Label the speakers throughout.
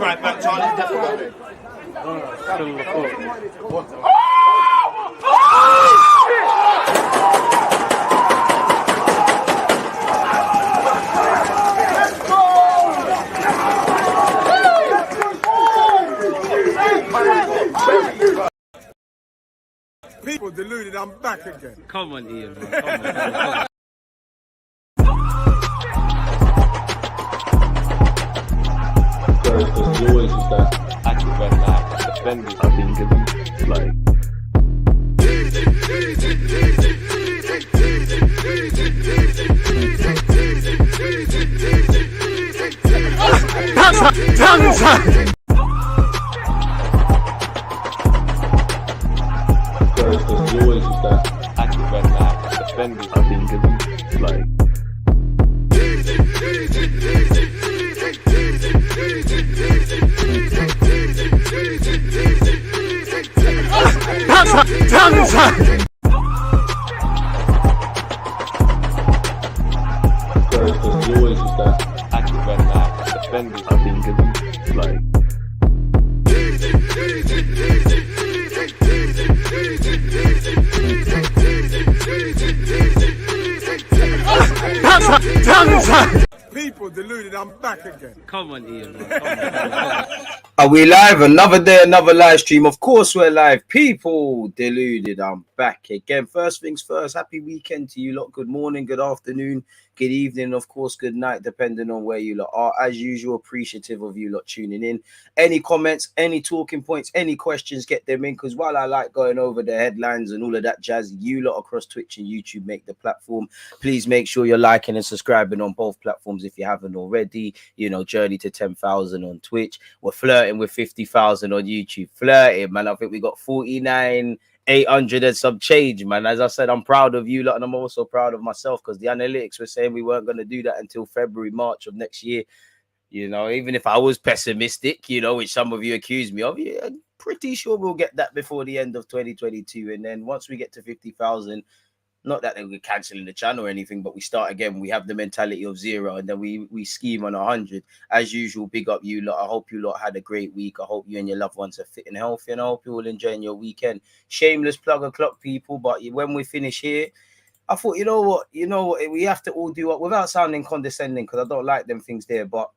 Speaker 1: right back, Charlie. Definitely.
Speaker 2: Still on the court.
Speaker 3: People deluded, I'm back again.
Speaker 2: Come on, Ian, man. Come on.
Speaker 4: There's always just that active red light defending. I think it's like there's always just that active red light defending. I think it's like there's always just that active red light defending. I think it's like
Speaker 3: People deluded, I'm back again.
Speaker 2: Come on, Ian, man. Come on.
Speaker 5: Are we live? Another day, another live stream. Of course we're live. People deluded, I'm back again. First things first, happy weekend to you lot. Good morning, good afternoon, good evening, of course, good night, depending on where you lot are. As usual, appreciative of you lot tuning in. Any comments, any talking points, any questions, get them in, because while I like going over the headlines and all of that jazz, you lot across Twitch and YouTube make the platform. Please make sure you're liking and subscribing on both platforms if you haven't already. You know, journey to 10,000 on Twitch. We're flirting with 50,000 on YouTube. Flirting, man. I think we got 49,800 and some change, man. As I said, I'm proud of you lot, and I'm also proud of myself, because the analytics were saying we weren't going to do that until February, March of next year. You know, even if I was pessimistic, you know, which some of you accused me of, yeah, I'm pretty sure we'll get that before the end of 2022. And then once we get to 50,000, not that we're cancelling the channel or anything, but we start again. We have the mentality of 0, and then we scheme on 100. As usual, big up you lot. I hope you lot had a great week. I hope you and your loved ones are fit and healthy, and I hope you're all enjoying your weekend. Shameless plug o'clock, people, but when we finish here, I thought, you know what, we have to all do what, without sounding condescending, because I don't like them things there, but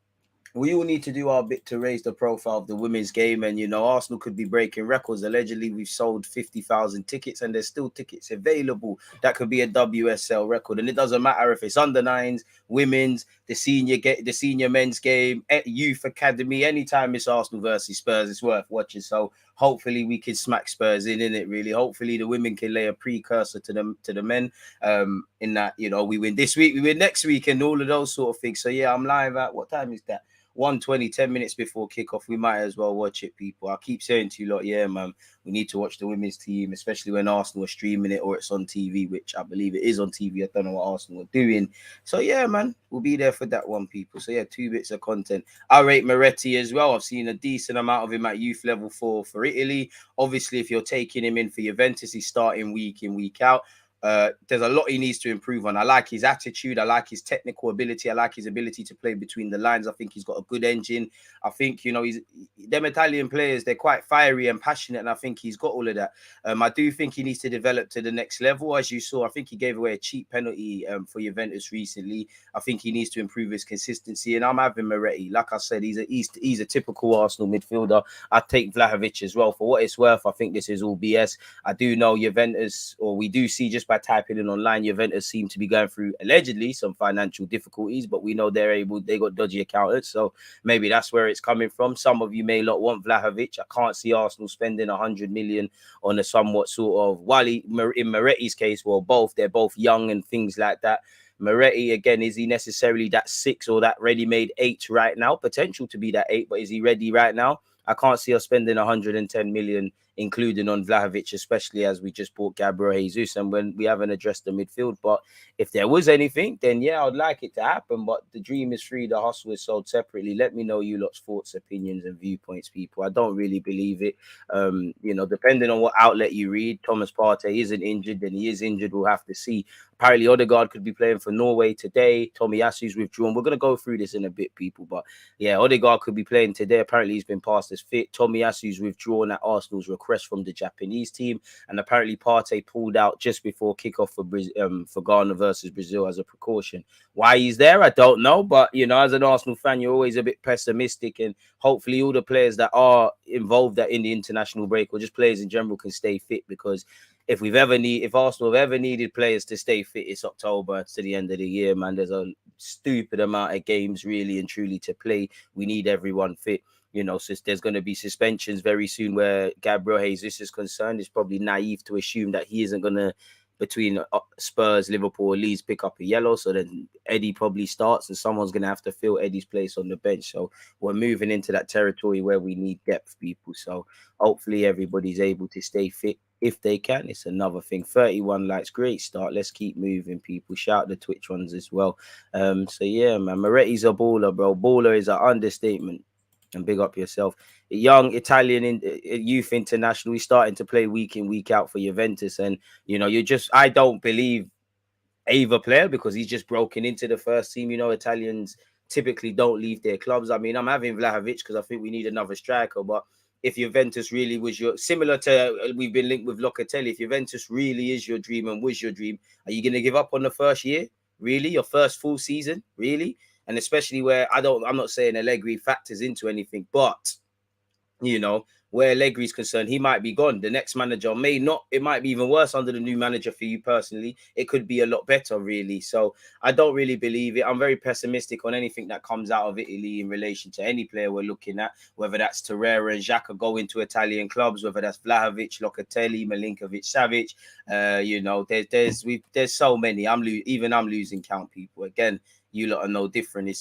Speaker 5: we all need to do our bit to raise the profile of the women's game. And, you know, Arsenal could be breaking records. Allegedly, we've sold 50,000 tickets, and there's still tickets available. That could be a WSL record. And it doesn't matter if it's under 9s, women's, the senior men's game, youth academy. Anytime it's Arsenal versus Spurs, it's worth watching. So hopefully we can smack Spurs in it, really. Hopefully the women can lay a precursor to the men, in that, you know, we win this week, we win next week, and all of those sort of things. So yeah, I'm live at, what time is that? 1:20, 10 minutes before kickoff. We might as well watch it, people. I keep saying to you lot, yeah, man, we need to watch the women's team, especially when Arsenal are streaming it or it's on TV, which I believe it is on TV. I don't know what Arsenal are doing. So yeah, man, we'll be there for that one, people. So yeah, 2 bits of content. I rate Miretti as well. I've seen a decent amount of him at youth level for Italy. Obviously, if you're taking him in for Juventus, he's starting week in, week out. There's a lot he needs to improve on. I like his attitude. I like his technical ability. I like his ability to play between the lines. I think he's got a good engine. I think, you know, them Italian players, they're quite fiery and passionate, and I think he's got all of that. I do think he needs to develop to the next level. As you saw, I think he gave away a cheap penalty for Juventus recently. I think he needs to improve his consistency, and I'm having Miretti. Like I said, he's a typical Arsenal midfielder. I take Vlahovic as well. For what it's worth, I think this is all BS. I do know Juventus, or we do see just by typing in online, Juventus seem to be going through allegedly some financial difficulties, but we know they got dodgy accountants, so maybe that's where it's coming from. Some of you may not want Vlahovic. I can't see Arsenal spending 100 million on a somewhat sort of, while in Miretti's case, well, they're both young and things like that. Miretti, again, is he necessarily that 6 or that ready-made 8 right now? Potential to be that 8, but is he ready right now? I can't see us spending 110 million including on Vlahovic, especially as we just bought Gabriel Jesus, and when we haven't addressed the midfield. But if there was anything, then yeah, I'd like it to happen. But the dream is free, the hustle is sold separately. Let me know you lot's thoughts, opinions, and viewpoints, people. I don't really believe it. Depending on what outlet you read, Thomas Partey isn't injured, then he is injured. We'll have to see. Apparently, Odegaard could be playing for Norway today. Tomiyasu's withdrawn. We're going to go through this in a bit, people. But yeah, Odegaard could be playing today. Apparently, he's been passed as fit. Tomiyasu's withdrawn at Arsenal's request from the Japanese team. And apparently, Partey pulled out just before kickoff for Ghana versus Brazil as a precaution. Why he's there, I don't know. But, as an Arsenal fan, you're always a bit pessimistic. And hopefully all the players that are involved in the international break, or just players in general, can stay fit, because if Arsenal have ever needed players to stay fit, it's October to the end of the year, man. There's a stupid amount of games really and truly to play. We need everyone fit. So there's going to be suspensions very soon where Gabriel Jesus is concerned. It's probably naive to assume that he isn't going to, between Spurs, Liverpool, or Leeds, pick up a yellow. So then Eddie probably starts and someone's going to have to fill Eddie's place on the bench. So we're moving into that territory where we need depth, people. So hopefully everybody's able to stay fit if they can. It's another thing. 31 likes, great start. Let's keep moving, people. Shout the Twitch ones as well. So yeah, man, Miretti's a baller, bro. Baller is an understatement. And big up yourself. A young Italian youth international. He's starting to play week in, week out for Juventus. And, I don't believe either player, because he's just broken into the first team. Italians typically don't leave their clubs. I mean, I'm having Vlahovic because I think we need another striker. But if Juventus really was similar to, we've been linked with Locatelli, if Juventus really is your dream and was your dream, are you going to give up on the first year? Really? Your first full season? Really? And especially where I'm not saying Allegri factors into anything, but, where Allegri's concerned, he might be gone. The next manager may not. It might be even worse under the new manager for you personally. It could be a lot better, really. So I don't really believe it. I'm very pessimistic on anything that comes out of Italy in relation to any player we're looking at, whether that's Torreira and Xhaka going to Italian clubs, whether that's Vlahovic, Locatelli, Milinkovic, Savic. There's so many. I'm losing count, people. Again, you lot are no different.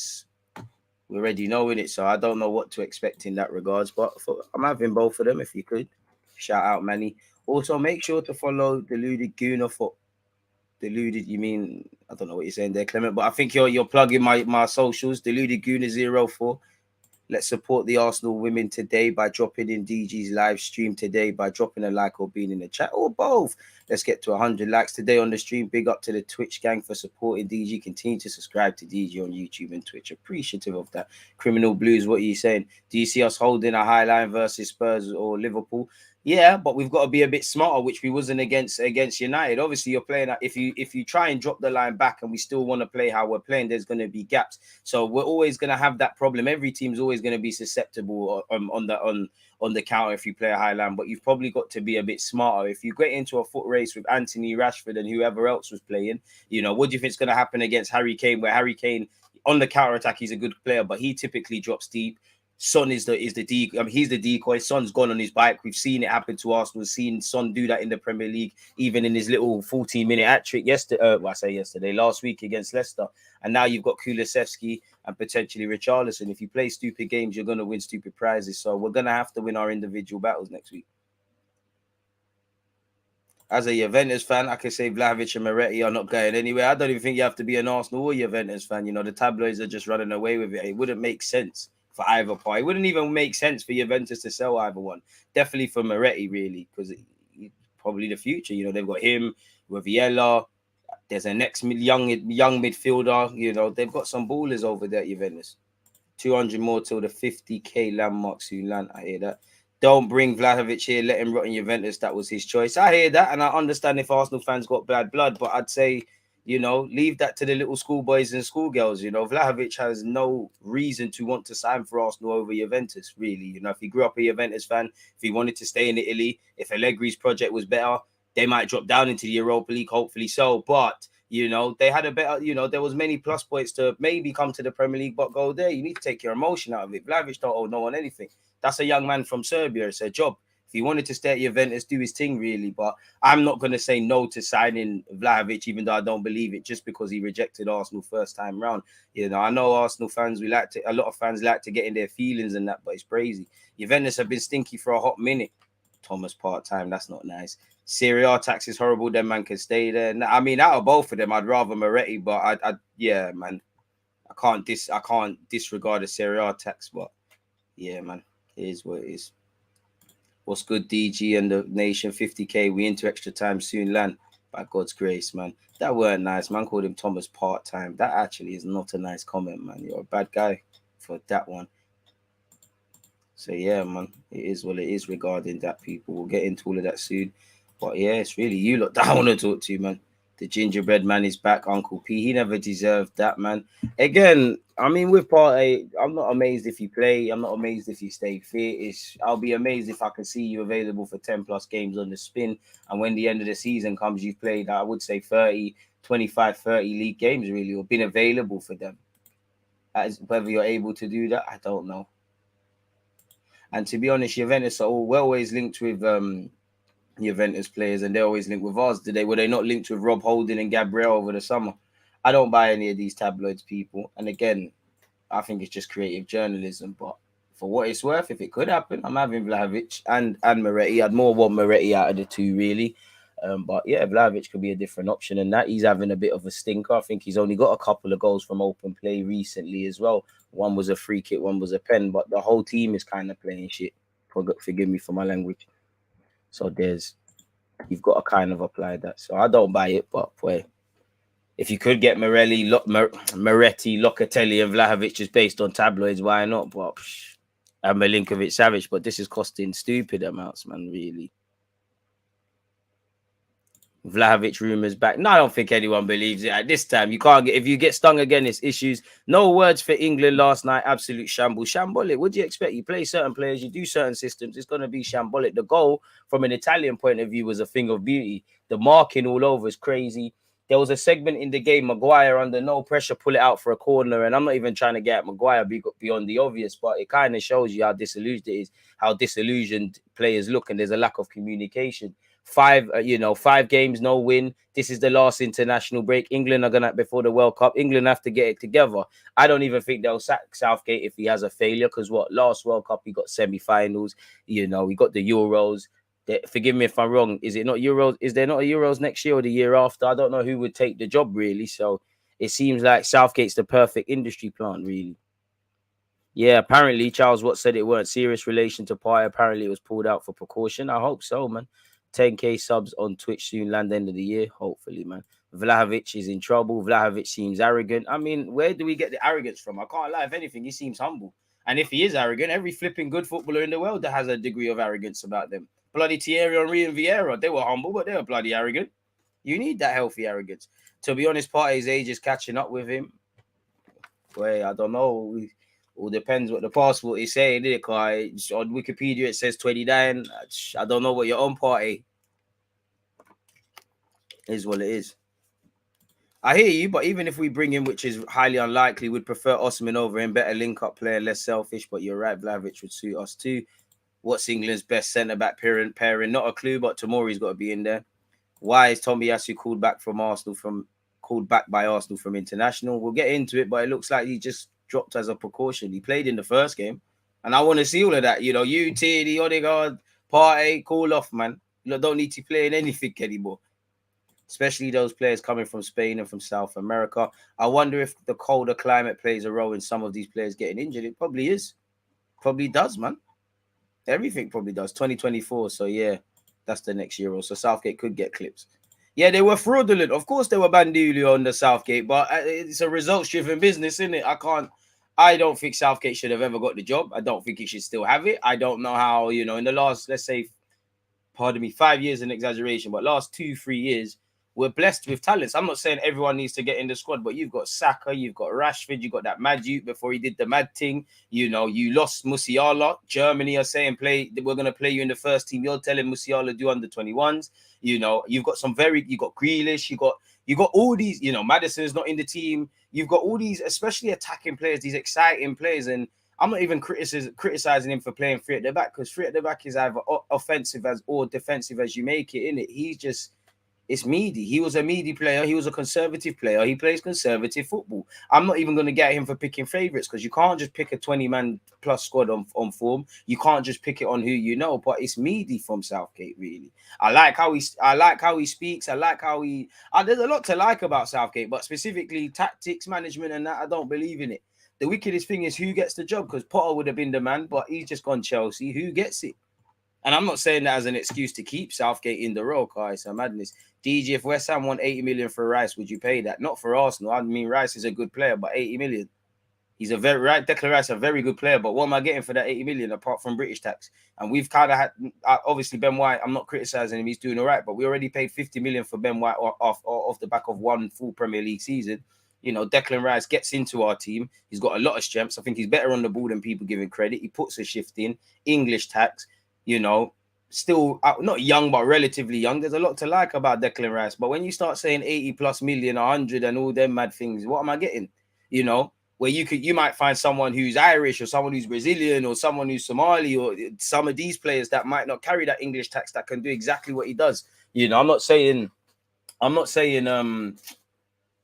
Speaker 5: We already know in it, so I don't know what to expect in that regards. But I'm having both of them. If you could shout out, Manny. Also, make sure to follow Deluded Gooner for Deluded. You mean I don't know what you're saying there, Clement, but I think you're plugging my socials. Deluded Gooner 04. Let's support the Arsenal women today by dropping in DG's live stream today, by dropping a like or being in the chat, or both. Let's get to 100 likes today on the stream. Big up to the Twitch gang for supporting DG. Continue to subscribe to DG on YouTube and Twitch. Appreciative of that. Criminal Blues, what are you saying? Do you see us holding a high line versus Spurs or Liverpool? Yeah, but we've got to be a bit smarter, which we wasn't against United. Obviously, you're playing that. If you try and drop the line back and we still want to play how we're playing, there's going to be gaps. So we're always going to have that problem. Every team's always going to be susceptible on the counter if you play a high line. But you've probably got to be a bit smarter. If you get into a foot race with Anthony, Rashford, and whoever else was playing, what do you think is going to happen against Harry Kane? Where Harry Kane on the counter attack, he's a good player, but he typically drops deep. Son is the decoy. He's the decoy. Son's gone on his bike. We've seen it happen to Arsenal. We've seen Son do that in the Premier League, even in his little 14-minute hat trick last week against Leicester. And now you've got Kulusevski and potentially Richarlison. If you play stupid games, you're going to win stupid prizes. So we're going to have to win our individual battles next week. As a Juventus fan, I can say Vlahovic and Miretti are not going anywhere. I don't even think you have to be an Arsenal or Juventus fan. The tabloids are just running away with it. It wouldn't make sense for either party. It wouldn't even make sense for Juventus to sell either one. Definitely for Miretti, really, because probably the future. They've got him with Viella. There's a next young midfielder. They've got some ballers over there at Juventus. 200 more till the 50k landmark soon land. I hear that. Don't bring Vlahovic here. Let him rot in Juventus. That was his choice. I hear that, and I understand if Arsenal fans got bad blood, but I'd say, leave that to the little schoolboys and schoolgirls. Vlahovic has no reason to want to sign for Arsenal over Juventus, really. If he grew up a Juventus fan, if he wanted to stay in Italy, if Allegri's project was better, they might drop down into the Europa League, hopefully so. But, they had a better, there was many plus points to maybe come to the Premier League, but go there. You need to take your emotion out of it. Vlahovic don't owe no one anything. That's a young man from Serbia. It's a job. If he wanted to stay at Juventus, do his thing, really. But I'm not going to say no to signing Vlahovic, even though I don't believe it, just because he rejected Arsenal first time round. I know Arsenal fans, a lot of fans like to get in their feelings and that, but it's crazy. Juventus have been stinky for a hot minute. Thomas part-time. That's not nice. Serie A tax is horrible. Then man can stay there. I mean, out of both of them, I'd rather Miretti, but yeah, man, I can't disregard the Serie A tax. But yeah, man, it is what it is. What's good, DG and the nation? 50k. We into extra time soon, land. By God's grace, man. That weren't nice. Man called him Thomas part-time. That actually is not a nice comment, man. You're a bad guy for that one. So yeah, man, it is what it is regarding that, people. We'll get into all of that soon. But yeah, it's really you lot that I want to talk to, man. The gingerbread man is back, Uncle P. He never deserved that, man. Again, I mean, with Partey, I'm not amazed if you play. I'm not amazed if you stay fit. I'll be amazed if I can see you available for 10 plus games on the spin. And when the end of the season comes, you've played, I would say 30, 25, 30 league games, really, or been available for them. As whether you're able to do that, I don't know. And to be honest, Juventus are always linked with Juventus players, and they're always linked with us. Were they not linked with Rob Holding and Gabriel over the summer? I don't buy any of these tabloids, people. And again, I think it's just creative journalism. But for what it's worth, if it could happen, I'm having Vlahovic and Miretti. I'd more want Miretti out of the two, really. But yeah, Vlahovic could be a different option, and that he's having a bit of a stinker. I think he's only got a couple of goals from open play recently as well. One was a free kick, one was a pen, but the whole team is kind of playing shit. Forgive me for my language. So you've got to kind of apply that. So I don't buy it, but boy, if you could get Miretti, Locatelli, and Vlahovic just based on tabloids, why not? But and Milinkovic Savic, but this is costing stupid amounts, man, really. Vlahovic rumours back. No, I don't think anyone believes it at this time. You can't get, if you get stung again, it's issues. No words for England last night. Absolute shambles. Shambolic. What do you expect? You play certain players, you do certain systems. It's going to be shambolic. The goal, from an Italian point of view, was a thing of beauty. The marking all over is crazy. There was a segment in the game, Maguire under no pressure, pull it out for a corner. And I'm not even trying to get at Maguire beyond the obvious, but it kind of shows you how disillusioned it is, how disillusioned players look, and there's a lack of communication. 5 games, no win. This is the last international break. England are gonna, before the World Cup, England have to get it together. I don't even think they'll sack Southgate if he has a failure, because last World Cup he got semi-finals. We got the Euros. Forgive me if I'm wrong. Is it not Euros? Is there not a Euros next year or the year after? I don't know who would take the job, really. So it seems like Southgate's the perfect industry plant, really. Yeah, apparently Charles Watt said it weren't serious relation to Partey. Apparently it was pulled out for precaution. I hope so, man. 10k subs on Twitch soon, land end of the year, hopefully, man. Vlahovic is in trouble. Vlahovic seems arrogant. I mean, where do we get the arrogance from? I can't lie. If anything, he seems humble. And if he is arrogant, every flipping good footballer in the world that has a degree of arrogance about them. Bloody Thierry Henry and Vieira, they were humble, but they were bloody arrogant. You need that healthy arrogance. To be honest, Partey's age is catching up with him. Wait, I don't know. All depends what the passport is saying, isn't it? On Wikipedia, it says 29. I don't know what you're on, Partey. Is what it is. I hear you, but even if we bring him, which is highly unlikely, we'd prefer Osman over him. Better link-up player, less selfish, but you're right, Vlahovic would suit us too. What's England's best centre-back pairing? Not a clue, but Tomori's got to be in there. Why is Tomiyasu called back by Arsenal from international? We'll get into it, but it looks like he just dropped as a precaution. He played in the first game, and I want to see all of that. You, Tierney, Odegaard, Partey, call off, man. You don't need to play in anything anymore, especially those players coming from Spain and from South America. I wonder if the colder climate plays a role in some of these players getting injured. It probably is. Probably does, man. Everything probably does. 2024, so yeah, that's the next Euro. So Southgate could get clips. Yeah, they were fraudulent. Of course, they were Bandulio on the Southgate, but it's a results-driven business, isn't it? I don't think Southgate should have ever got the job. I don't think he should still have it. I don't know how, in the last, let's say, 5 years an exaggeration, but last 2-3 years, we're blessed with talents. I'm not saying everyone needs to get in the squad, but you've got Saka, you've got Rashford, you've got that mad youth before he did the mad thing. You lost Musiala. Germany are saying we're going to play you in the first team. You're telling Musiala do under 21s. You've got you got Grealish, you got all these, Madison's not in the team. You've got all these, especially attacking players, these exciting players. And I'm not even criticizing him for playing 3 at the back, because 3 at the back is either offensive or defensive as you make it, innit? He's just, It's meaty. He was a meaty player. He was a conservative player. He plays conservative football. I'm not even going to get him for picking favourites because you can't just pick a 20-man plus squad on form. You can't just pick it on who you know. But it's meaty from Southgate, really. I like how he speaks. I like how he. There's a lot to like about Southgate, but specifically tactics, management, and that I don't believe in it. The wickedest thing is who gets the job, because Potter would have been the man, but he's just gone Chelsea. Who gets it? And I'm not saying that as an excuse to keep Southgate in the role, because it's a madness. DG, if West Ham want 80 million for Rice, would you pay that? Not for Arsenal. I mean, Rice is a good player, but 80 million. He's a very right. Declan Rice, a very good player, but what am I getting for that 80 million apart from British tax? And we've kind of had, obviously, Ben White. I'm not criticizing him; he's doing all right. But we already paid 50 million for Ben White off the back of one full Premier League season. You know, Declan Rice gets into our team. He's got a lot of strengths. I think he's better on the ball than people give him credit. He puts a shift in. English tax, you know. Still not young, but relatively young. There's a lot to like about Declan Rice. But when you start saying 80 plus million, 100 and all them mad things, what am I getting? You know, where you might find someone who's Irish or someone who's Brazilian or someone who's Somali or some of these players that might not carry that English tax that can do exactly what he does. You know, I'm not saying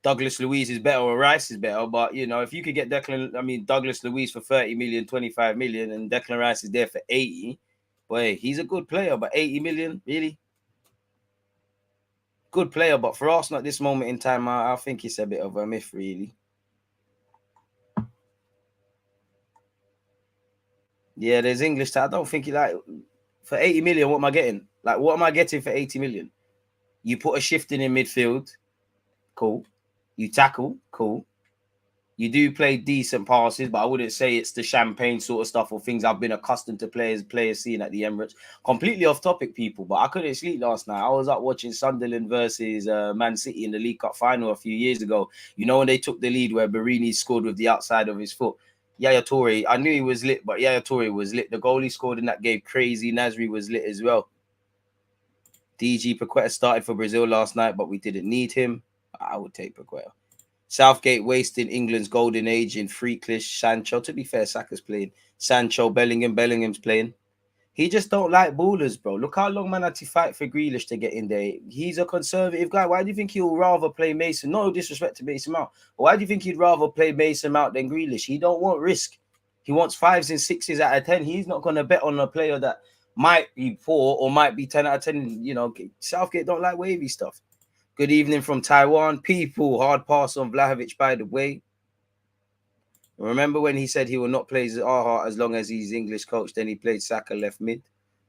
Speaker 5: Douglas Luiz is better or Rice is better, but you know, if you could get Douglas Luiz for 30 million, 25 million, and Declan Rice is there for 80. Boy, he's a good player, but 80 million, really? Good player, but for Arsenal at this moment in time, I think it's a bit of a myth, really. Yeah, there's English. I don't think for 80 million, what am I getting? Like, what am I getting for 80 million? You put a shift in midfield, cool. You tackle, cool. You do play decent passes, but I wouldn't say it's the champagne sort of stuff or things I've been accustomed to players seeing at the Emirates. Completely off topic, people, but I couldn't sleep last night. I was up watching Sunderland versus Man City in the League Cup final a few years ago. You know, when they took the lead where Barini scored with the outside of his foot. Yaya Toure, I knew he was lit, but Yaya Toure was lit. The goal he scored in that game, crazy. Nasri was lit as well. DG Paqueta started for Brazil last night, but we didn't need him. I would take Paqueta. Southgate wasting England's golden age in Freaklish, Sancho. To be fair, Saka's playing. Sancho, Bellingham's playing. He just don't like ballers, bro. Look how long man had to fight for Grealish to get in there. He's a conservative guy. Why do you think he'll rather play Mason? No disrespect to Mason Mount. Why do you think he'd rather play Mason Mount than Grealish? He don't want risk. He wants 5s and 6s out of 10. He's not going to bet on a player that might be 4 or might be 10 out of 10. You know, Southgate don't like wavy stuff. Good evening from Taiwan. People, hard pass on Vlahovic, by the way. Remember when he said he will not play Zaha as long as he's English coach, then he played Saka left mid?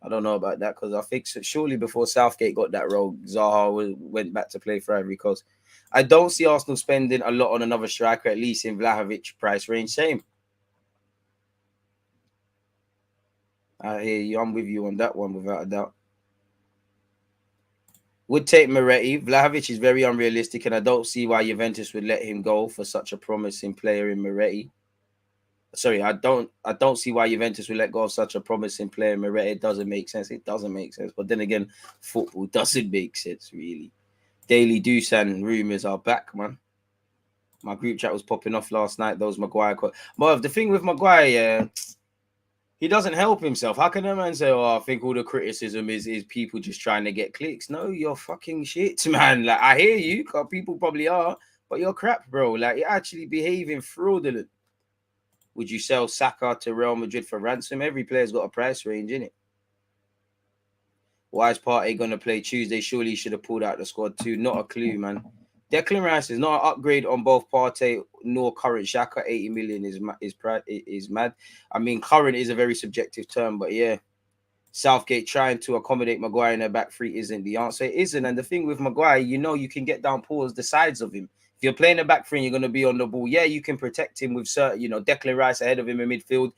Speaker 5: I don't know about that because I think surely before Southgate got that role, Zaha went back to play for Ivory Coast. I don't see Arsenal spending a lot on another striker, at least in Vlahovic price range. Same. I hear you. I'm with you on that one without a doubt. Would take Miretti. Vlahovic is very unrealistic, and I don't see why Juventus would let him go for such a promising player in Miretti. Sorry, I don't see why Juventus would let go of such a promising player in Miretti. It doesn't make sense. It doesn't make sense. But then again, football doesn't make sense, really. Daily Dusan rumours are back, man. My group chat was popping off last night. Those Maguire. But the thing with Maguire, he doesn't help himself. How can a man say, "Oh, I think all the criticism is people just trying to get clicks"? No, you're fucking shit, man. Like, I hear you, because people probably are, but you're crap, bro. Like, you're actually behaving fraudulent. Would you sell Saka to Real Madrid for ransom? Every player's got a price range, innit? Why is Partey going to play Tuesday? Surely he should have pulled out the squad too. Not a clue, man. Declan Rice is not an upgrade on both Partey nor current Xhaka. 80 million is mad. I mean, current is a very subjective term, but yeah. Southgate trying to accommodate Maguire in the back three isn't the answer. It isn't. And the thing with Maguire, you know, you can get down towards the sides of him. If you're playing a back three and you're going to be on the ball, yeah, you can protect him with certain, you know, Declan Rice ahead of him in midfield,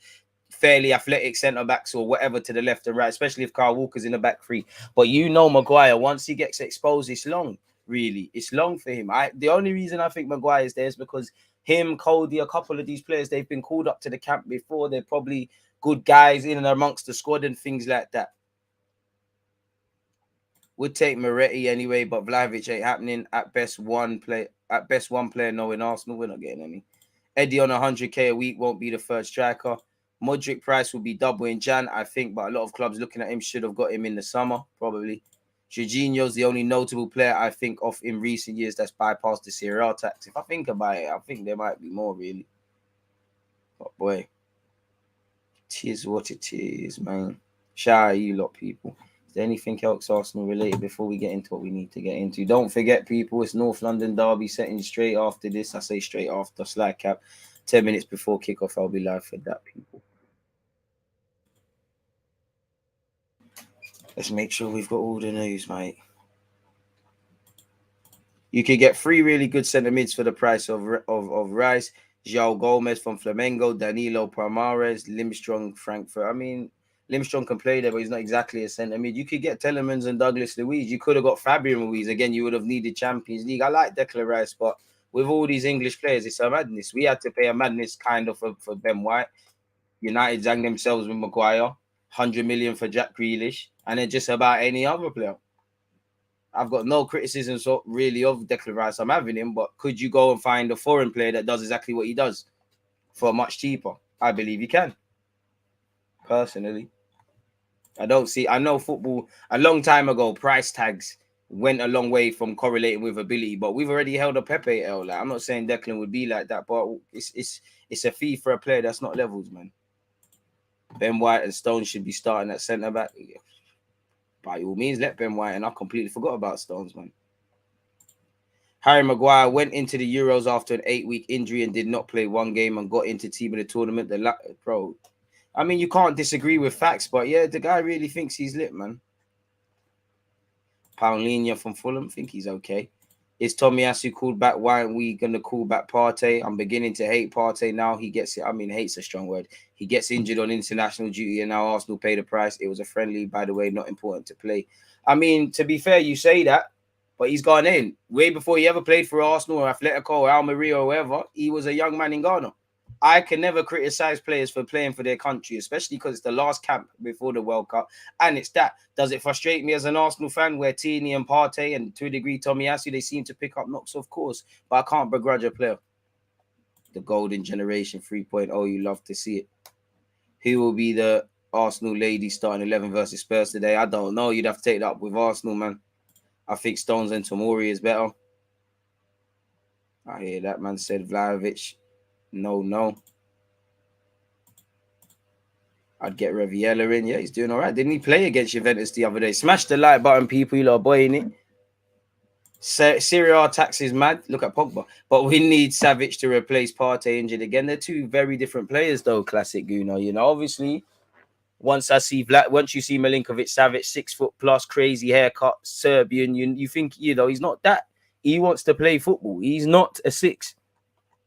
Speaker 5: fairly athletic centre backs or whatever to the left and right, especially if Kyle Walker's in the back three. But you know, Maguire, once he gets exposed, it's long. Really, it's long for him. The only reason I think Maguire is there is because him, Cody, a couple of these players, they've been called up to the camp before. They're probably good guys in and amongst the squad and things like that. Would take Miretti anyway, but Vlahovic ain't happening. At best, one player. No, in Arsenal, we're not getting any. Eddie on 100k a week won't be the first striker. Modric price will be double in Jan, I think, but a lot of clubs looking at him should have got him in the summer, probably. Jorginho's the only notable player I think of in recent years that's bypassed the Serie A tax. If I think about it, I think there might be more, really. But boy, it is what it is, man. Shout out you lot, people. Is there anything else Arsenal related before we get into what we need to get into? Don't forget, people, it's North London derby setting straight after this. I say straight after, slide cap. 10 minutes before kickoff, I'll be live for that, people. Let's make sure we've got all the news, mate. You could get 3 really good centre mids for the price of Rice. João Gomez from Flamengo, Danilo Palmares, Limstrong, Frankfurt. I mean, Limstrong can play there, but he's not exactly a centre mid. You could get Telemans and Douglas Luiz. You could have got Fabian Ruiz. Again, you would have needed Champions League. I like Declan Rice, but with all these English players, it's a madness. We had to pay a madness kind of for Ben White. United zang themselves with Maguire. 100 million for Jack Grealish. And then just about any other player. I've got no criticism really of Declan Rice. I'm having him, but could you go and find a foreign player that does exactly what he does for much cheaper? I believe you can. Personally, I don't see. I know football a long time ago. Price tags went a long way from correlating with ability, but we've already held a Pepe L. Like, I'm not saying Declan would be like that, but it's a fee for a player that's not levels, man. Ben White and Stones should be starting at centre back. By all means, let Ben White, and I completely forgot about Stones, man. Harry Maguire went into the Euros after an 8-week injury and did not play one game and got into team of the tournament. Bro, I mean, you can't disagree with facts, but yeah, the guy really thinks he's lit, man. Paulinho from Fulham, think he's okay. Is Tomiyasu called back? Why aren't we going to call back Partey? I'm beginning to hate Partey now. He gets it. I mean, hate's a strong word. He gets injured on international duty and now Arsenal pay the price. It was a friendly, by the way, not important to play. I mean, to be fair, you say that, but he's gone in. Way before he ever played for Arsenal or Atletico or Almeria or wherever, he was a young man in Ghana. I can never criticize players for playing for their country, especially because it's the last camp before the World Cup. And it's that. Does it frustrate me as an Arsenal fan where Tierney and Partey and to a degree Tomiyasu, they seem to pick up knocks? Of course. But I can't begrudge a player. The golden generation 3.0, you love to see it. Who will be the Arsenal lady starting 11 versus Spurs today? I don't know. You'd have to take that up with Arsenal, man. I think Stones and Tomori is better. I hear that man said Vlahovic. No. I'd get Reviella in. Yeah, he's doing all right. Didn't he play against Juventus the other day? Smash the like button, people. You lot boy, innit? Serie A tax is mad. Look at Pogba. But we need Savic to replace Partey injured again. They're 2 very different players, though, classic Gooner. You know, obviously, once you see Milinkovic Savic, 6 foot plus, crazy haircut, Serbian, you think, you know, he's not that. He wants to play football. He's not a 6.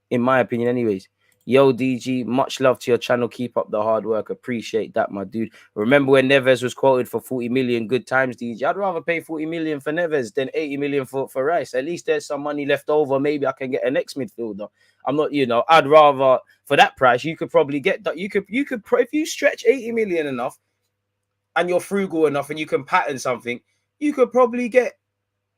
Speaker 5: In my opinion, anyways. Yo, DG, much love to your channel. Keep up the hard work. Appreciate that, my dude. Remember when Neves was quoted for 40 million? Good times, DG. I'd rather pay 40 million for Neves than 80 million for Rice. At least there's some money left over. Maybe I can get an ex-midfielder. I'm not, you know, I'd rather, for that price, you could probably get that. You could, if you stretch 80 million enough and you're frugal enough and you can pattern something, you could probably get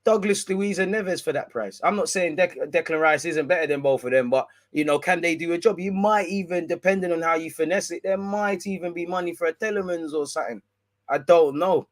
Speaker 5: Douglas Luiz and Neves for that price. I'm not saying Declan Rice isn't better than both of them, but, you know, can they do a job? You might even, depending on how you finesse it, there might even be money for a Telemans or something. I don't know.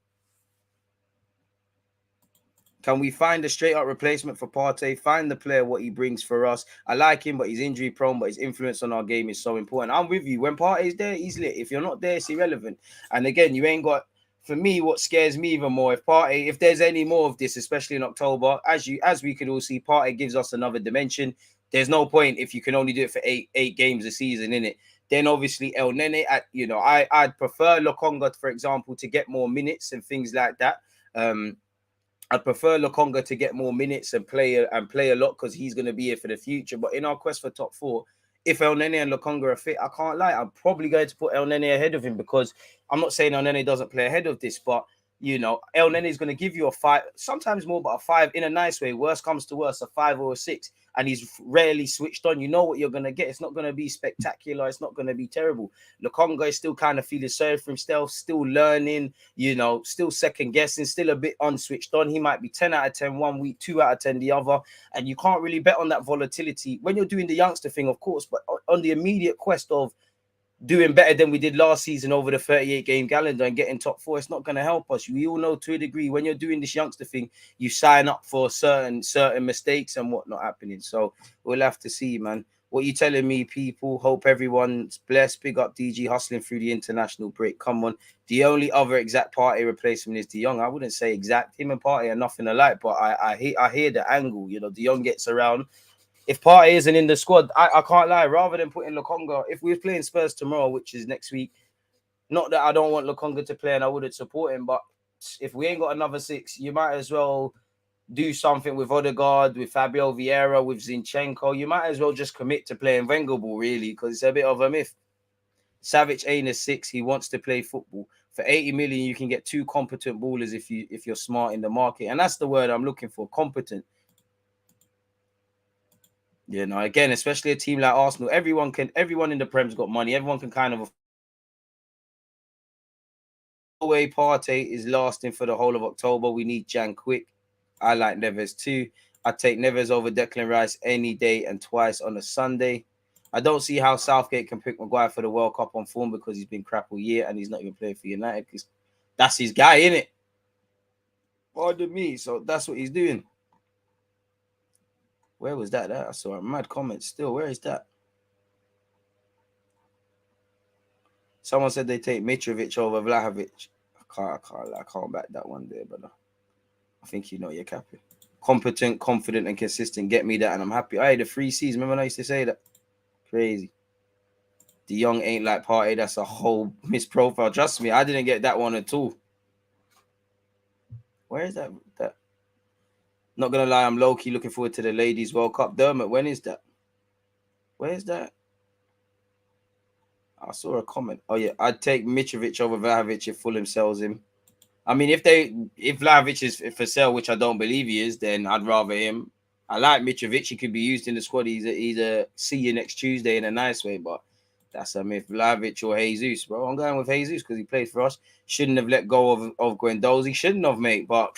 Speaker 5: Can we find a straight-up replacement for Partey? Find the player, what he brings for us. I like him, but he's injury-prone, but his influence on our game is so important. I'm with you. When Partey's there, he's lit. If you're not there, it's irrelevant. And again, you ain't got... For me, what scares me even more, if there's any more of this, especially in October, as we could all see, Partey gives us another dimension. There's no point if you can only do it for eight games a season, innit? Then obviously El Nene, I'd prefer Lokonga, for example, to get more minutes and things like that. I'd prefer Lokonga to get more minutes and play a lot because he's going to be here for the future. But in our quest for top 4, if El Nene and Lokonga are fit, I can't lie. I'm probably going to put El Nene ahead of him because I'm not saying El Nene doesn't play ahead of this, but, you know, El Nene is going to give you a 5, sometimes more, but a 5 in a nice way. Worst comes to worst, a 5 or a 6, and he's rarely switched on. You know what you're going to get. It's not going to be spectacular. It's not going to be terrible. Lokonga is still kind of feeling sorry for himself, still learning, you know, still second guessing, still a bit unswitched on. He might be 10 out of 10 one week, 2 out of 10 the other, and you can't really bet on that volatility when you're doing the youngster thing, of course, but on the immediate quest of doing better than we did last season over the 38-game calendar and getting top 4. It's not going to help us. We all know to a degree when you're doing this youngster thing, you sign up for certain mistakes and whatnot happening. So we'll have to see, man. What you telling me, people? Hope everyone's blessed. Big up DG hustling through the international break. Come on. The only other exact Partey replacement is De Jong. I wouldn't say exact. Him and Partey are nothing alike, but I hear the angle. You know, De Jong gets around. If Partey isn't in the squad, I can't lie. Rather than putting Lokonga, if we're playing Spurs tomorrow, which is next week, not that I don't want Lokonga to play and I wouldn't support him, but if we ain't got another 6, you might as well do something with Odegaard, with Fabio Vieira, with Zinchenko. You might as well just commit to playing Wenger ball, really, because it's a bit of a myth. Savic ain't a 6. He wants to play football. For 80 million, you can get 2 competent ballers if you're smart in the market. And that's the word I'm looking for, competent. You know, again, especially a team like Arsenal, everyone in the Prem's got money. Everyone can kind of way Partey is lasting for the whole of October. We need Jan quick. I like Neves too. I take Neves over Declan Rice any day and twice on a Sunday. I don't see how Southgate can pick Maguire for the World Cup on form because he's been crap all year and he's not even playing for United because that's his guy, innit? Pardon me. So that's what he's doing. Where was that? I saw a mad comment still. Where is that? Someone said they take Mitrovic over Vlahovic. I can't back that one there, brother. I think you know you're capping. Competent, confident, and consistent. Get me that, and I'm happy. I had the 3 C's. Remember when I used to say that? Crazy. De Jong ain't like Partey. That's a whole misprofile. Trust me, I didn't get that one at all. Where is that? Not gonna lie, I'm low-key looking forward to the Ladies World Cup. Dermot, when is that? Where is that? I saw a comment. Oh yeah, I'd take Mitrovic over Vlahovic if Fulham sells him. I mean, if Vlahovic is for sale, which I don't believe he is, then I'd rather him. I like Mitrovic. He could be used in the squad. He's a see you next Tuesday in a nice way, but that's a myth. Vlahovic or Jesus, bro. I'm going with Jesus because he played for us. Shouldn't have let go of Guendouzi. Shouldn't have, mate. But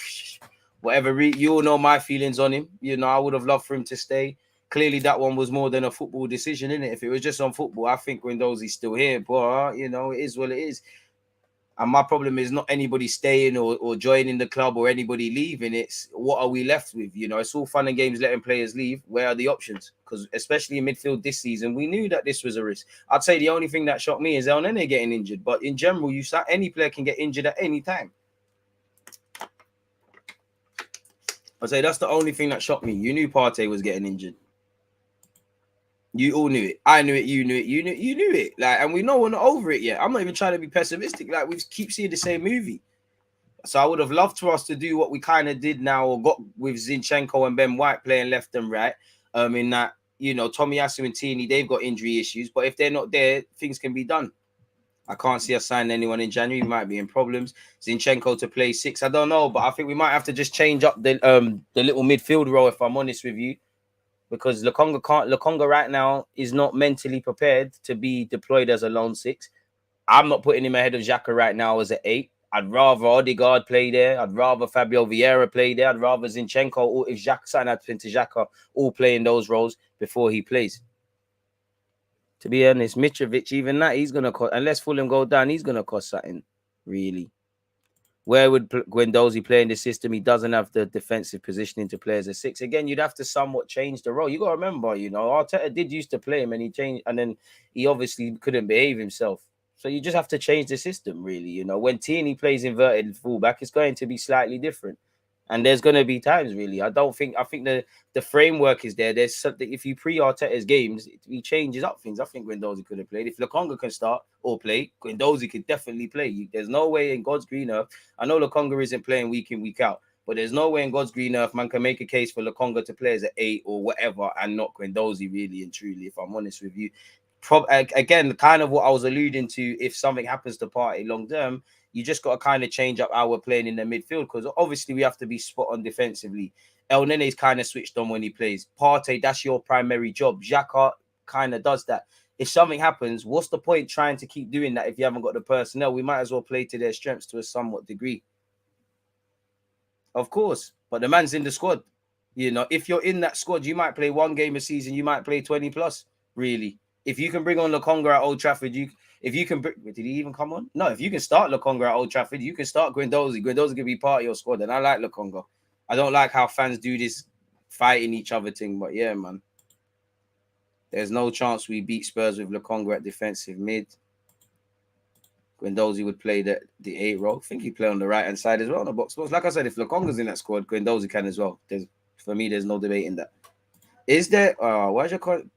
Speaker 5: whatever. You all know my feelings on him. You know, I would have loved for him to stay. Clearly, that one was more than a football decision, innit? If it was just on football, I think Guendouzi's still here. But, you know, it is what it is. And my problem is not anybody staying or joining the club or anybody leaving. It's what are we left with? You know, it's all fun and games letting players leave. Where are the options? Because especially in midfield this season, we knew that this was a risk. I'd say the only thing that shocked me is El Nene getting injured. But in general, any player can get injured at any time. I'd say that's the only thing that shocked me. You knew Partey was getting injured. You all knew it. I knew it. You knew it. You knew it. Like, and we know we're not over it yet. I'm not even trying to be pessimistic. Like, we keep seeing the same movie. So I would have loved for us to do what we kind of did now, or got with Zinchenko and Ben White playing left and right. In that, you know, Tomiyasu and Tierney, they've got injury issues, but if they're not there, things can be done. I can't see us signing anyone in January. We might be in problems. Zinchenko to play 6. I don't know, but I think we might have to just change up the little midfield role, if I'm honest with you. Because Lokonga right now is not mentally prepared to be deployed as a lone 6. I'm not putting him ahead of Xhaka right now as an 8. I'd rather Odegaard play there. I'd rather Fabio Vieira play there. I'd rather Zinchenko, or if Xhaka signed up into Xhaka, all play in those roles before he plays. To be honest, Mitrovic, even that, he's going to cost, unless Fulham go down, he's going to cost something, really. Where would Guendouzi play in the system? He doesn't have the defensive positioning to play as a 6. Again, you'd have to somewhat change the role. You got to remember, you know, Arteta did used to play him and he changed, and then he obviously couldn't behave himself. So you just have to change the system, really. You know, when Tierney plays inverted fullback, it's going to be slightly different. And there's going to be times, really. I think the framework is there. There's something, if you pre-Arteta's games, he changes up things. I think Guendouzi could have played. If Lokonga can start or play, Guendouzi could definitely play. There's no way in God's green earth. I know Lokonga isn't playing week in, week out, but there's no way in God's green earth man can make a case for Lokonga to play as an 8 or whatever and not Guendouzi, really and truly, if I'm honest with you. Again, kind of what I was alluding to, if something happens to Partey long term, you just got to kind of change up how we're playing in the midfield, because obviously we have to be spot on defensively. El Nene's kind of switched on when he plays. Partey, that's your primary job. Xhaka kind of does that. If something happens, what's the point trying to keep doing that if you haven't got the personnel? We might as well play to their strengths to a somewhat degree. Of course, but the man's in the squad. You know, if you're in that squad, you might play 1 game a season. You might play 20 plus, really. If you can bring on Lokonga at Old Trafford, If you can, did he even come on? No, if you can start Lokonga at Old Trafford, you can start Guendouzi. Guendouzi can be part of your squad, and I like Lokonga. I don't like how fans do this fighting each other thing, but yeah, man. There's no chance we beat Spurs with Lokonga at defensive mid. Guendouzi would play the 8 role. I think he play on the right hand side as well on the box. Like I said, if Lokonga's in that squad, Guendouzi can as well. For me, there's no debate in that. Is there? Why'd you call it?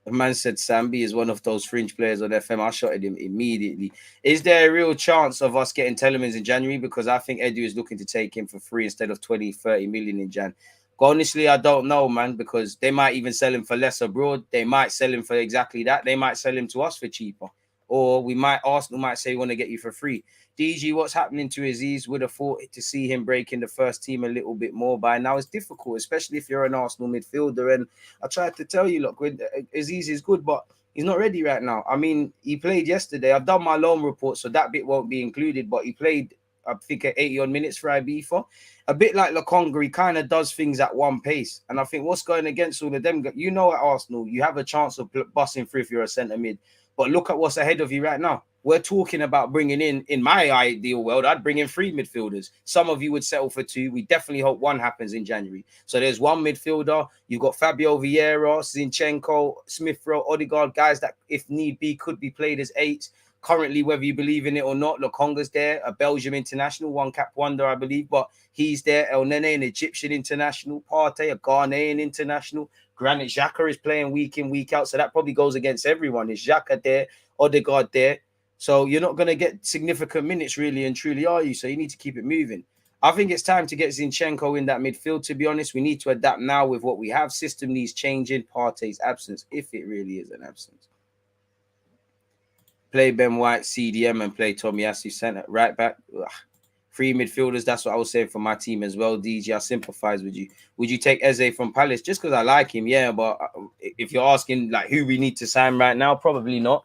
Speaker 5: A man said Sambi is one of those fringe players on FM. I shot at him immediately. Is there a real chance of us getting Telemans in January? Because I think Edu is looking to take him for free instead of 20, 30 million in Jan. Honestly, I don't know, man, because they might even sell him for less abroad. They might sell him for exactly that. They might sell him to us for cheaper. Or Arsenal might say, we want to get you for free. DG, what's happening to Aziz? Would have thought to see him breaking the first team a little bit more by now. It's difficult, especially if you're an Arsenal midfielder. And I tried to tell you, look, Aziz is good, but he's not ready right now. I mean, he played yesterday. I've done my loan report, so that bit won't be included, but he played, I think, at 80-odd minutes for Ibiza. A bit like Lokonga, he kind of does things at one pace. And I think what's going against all of them, you know, at Arsenal, you have a chance of busting through if you're a centre mid. But look at what's ahead of you right now. We're talking about bringing in my ideal world, I'd bring in 3 midfielders. Some of you would settle for 2. We definitely hope 1 happens in January. So there's 1 midfielder. You've got Fabio Vieira, Zinchenko, Smith Rowe, Odegaard, guys that, if need be, could be played as 8. Currently, whether you believe in it or not, Lokonga's there, a Belgium international, 1-cap wonder, I believe, but he's there. El Nene, an Egyptian international. Partey, a Ghanaian international. Granit Xhaka is playing week in, week out, so that probably goes against everyone. Is Xhaka there, Odegaard there? So you're not going to get significant minutes, really and truly, are you? So you need to keep it moving. I think it's time to get Zinchenko in that midfield, to be honest. We need to adapt now with what we have. System needs changing. Partey's absence, if it really is an absence. Play Ben White, CDM, and play Tomiyasu centre, right back. Ugh. 3 midfielders, that's what I was saying for my team as well. DG, I sympathize with you. Would you take Eze from Palace? Just because I like him, yeah, but if you're asking like who we need to sign right now, probably not.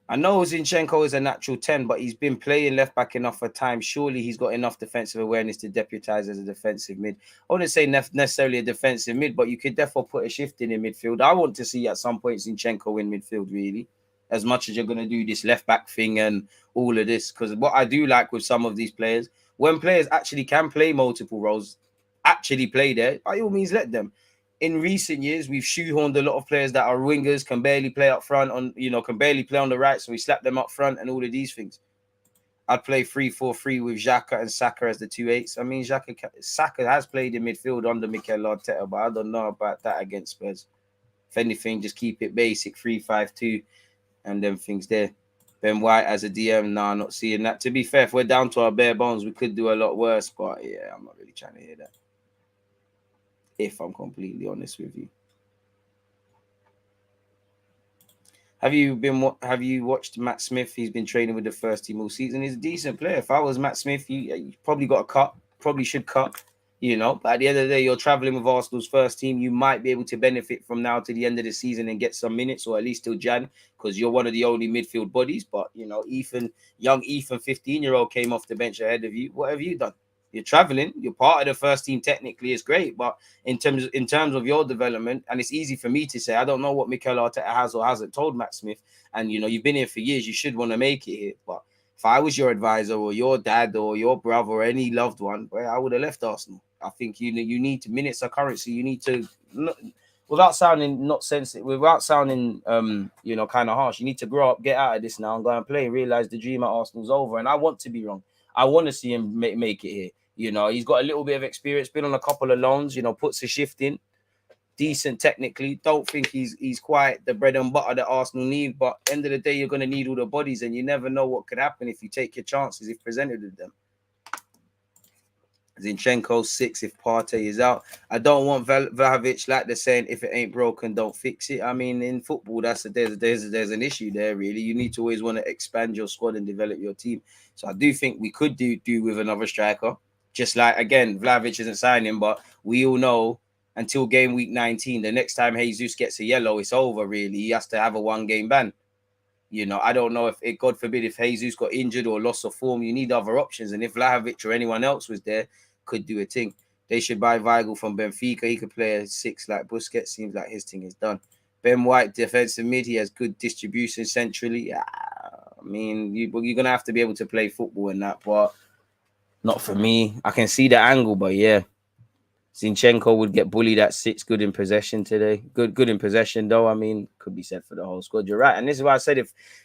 Speaker 5: I know Zinchenko is a natural 10, but he's been playing left back enough for time. Surely he's got enough defensive awareness to deputize as a defensive mid. I wouldn't say necessarily a defensive mid, but you could definitely put a shift in midfield. I want to see at some point Zinchenko in midfield, really, as much as you're going to do this left back thing and all of this. Because what I do like with some of these players, when players actually can play multiple roles, actually play there, by all means, let them. In recent years, we've shoehorned a lot of players that are wingers, can barely play up front, can barely play on the right, so we slap them up front and all of these things. I'd play 3-4-3 with Xhaka and Saka as the 2 8s. I mean, Saka has played in midfield under Mikel Arteta, but I don't know about that against Spurs. If anything, just keep it basic, 3-5-2, and them things there. Ben White as a DM, nah, not seeing that. To be fair, if we're down to our bare bones, we could do a lot worse, but yeah, I'm not really trying to hear that, if I'm completely honest with you. Have you watched Matt Smith? He's been training with the first team all season. He's a decent player. If I was Matt Smith, you probably got a cut. Probably should cut, But at the end of the day, you're traveling with Arsenal's first team. You might be able to benefit from now to the end of the season and get some minutes, or at least till Jan, because you're one of the only midfield bodies. But, young Ethan, 15-year-old, came off the bench ahead of you. What have you done? You're traveling. You're part of the first team. Technically, it's great, but in terms of your development, and it's easy for me to say, I don't know what Mikel Arteta has or hasn't told Matt Smith. And you've been here for years. You should want to make it here. But if I was your advisor or your dad or your brother or any loved one, well, I would have left Arsenal. I think you need to, minutes are currency. You need to, without sounding not sensitive, without sounding kind of harsh. You need to grow up, get out of this now, and go and play. Realize the dream at Arsenal's over. And I want to be wrong. I want to see him make it here. He's got a little bit of experience, been on a couple of loans, puts a shift in. Decent technically. Don't think he's quite the bread and butter that Arsenal need, but end of the day, you're going to need all the bodies, and you never know what could happen if you take your chances if presented with them. Zinchenko 6 if Partey is out. I don't want Vlahovic, like they're saying, if it ain't broken, don't fix it. I mean, in football, there's an issue there, really. You need to always want to expand your squad and develop your team. So I do think we could do with another striker. Just like, again, Vlahovic isn't signing, but we all know until game week 19, the next time Jesus gets a yellow, it's over, really. He has to have a 1-game ban. I don't know if, God forbid, if Jesus got injured or loss of form, you need other options. And if Vlahovic or anyone else was there, could do a thing. They should buy Weigl from Benfica. He could play a 6 like Busquets. Seems like his thing is done. Ben White, defensive mid, he has good distribution centrally. I mean, you're going to have to be able to play football in that, but not for me. I can see the angle, but yeah. Zinchenko would get bullied at 6. Good in possession today. Good in possession, though. I mean, could be said for the whole squad. You're right. And this is why I said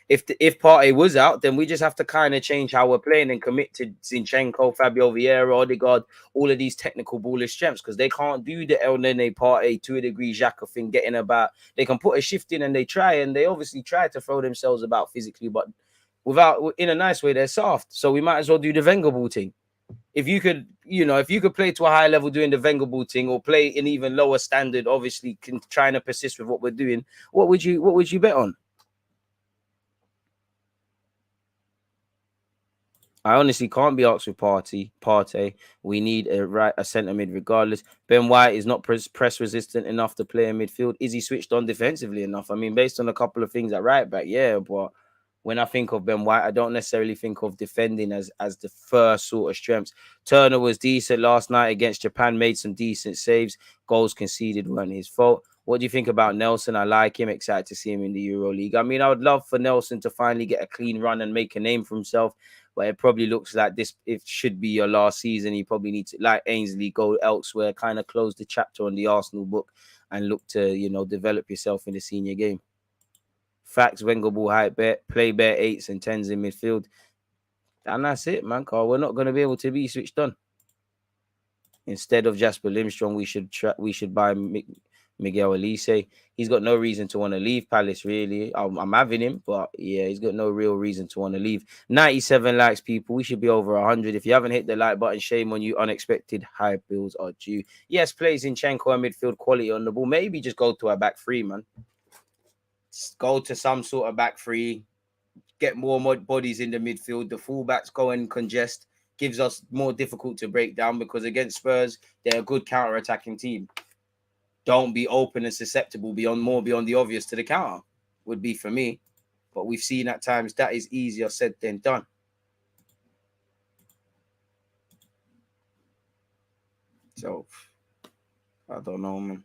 Speaker 5: if Partey was out, then we just have to kind of change how we're playing and commit to Zinchenko, Fabio Vieira, Odegaard, all of these technical ballish strengths, because they can't do the El Nene Partey, to a degree, Xhaka thing, getting about. They can put a shift in and they obviously try to throw themselves about physically, but without, in a nice way, they're soft. So we might as well do the Wenger ball thing. If you could play to a high level doing the Wenger ball thing, or play in even lower standard, obviously trying to persist with what we're doing, what would you bet on? I honestly can't be asked with Partey. We need a centre mid regardless. Ben White is not press resistant enough to play in midfield. Is he switched on defensively enough? I mean, based on a couple of things at right back, yeah, but when I think of Ben White, I don't necessarily think of defending as the first sort of strengths. Turner was decent last night against Japan, made some decent saves. Goals conceded weren't his fault. What do you think about Nelson? I like him. Excited to see him in the EuroLeague. I mean, I would love for Nelson to finally get a clean run and make a name for himself. But it probably looks like it should be your last season. You probably need to, like Ainsley, go elsewhere, kind of close the chapter on the Arsenal book and look to, develop yourself in the senior game. Facts, Wenger ball hype bet, play bare 8s and 10s in midfield. And that's it, man, Carl. We're not going to be able to be switched on. Instead of Jasper Lindstrom, we should buy Miguel Elise. He's got no reason to want to leave Palace, really. I'm having him, but yeah, he's got no real reason to want to leave. 97 likes, people. We should be over 100. If you haven't hit the like button, shame on you. Unexpected high bills are due. Yes, plays Zinchenko and midfield quality on the ball. Maybe just go to a back three, man. Go to some sort of back three. Get more bodies in the midfield. The fullbacks go and congest. Gives us more difficult to break down, because against Spurs, they're a good counter-attacking team. Don't be open and susceptible beyond the obvious to the counter, would be for me. But we've seen at times that is easier said than done. So, I don't know, man.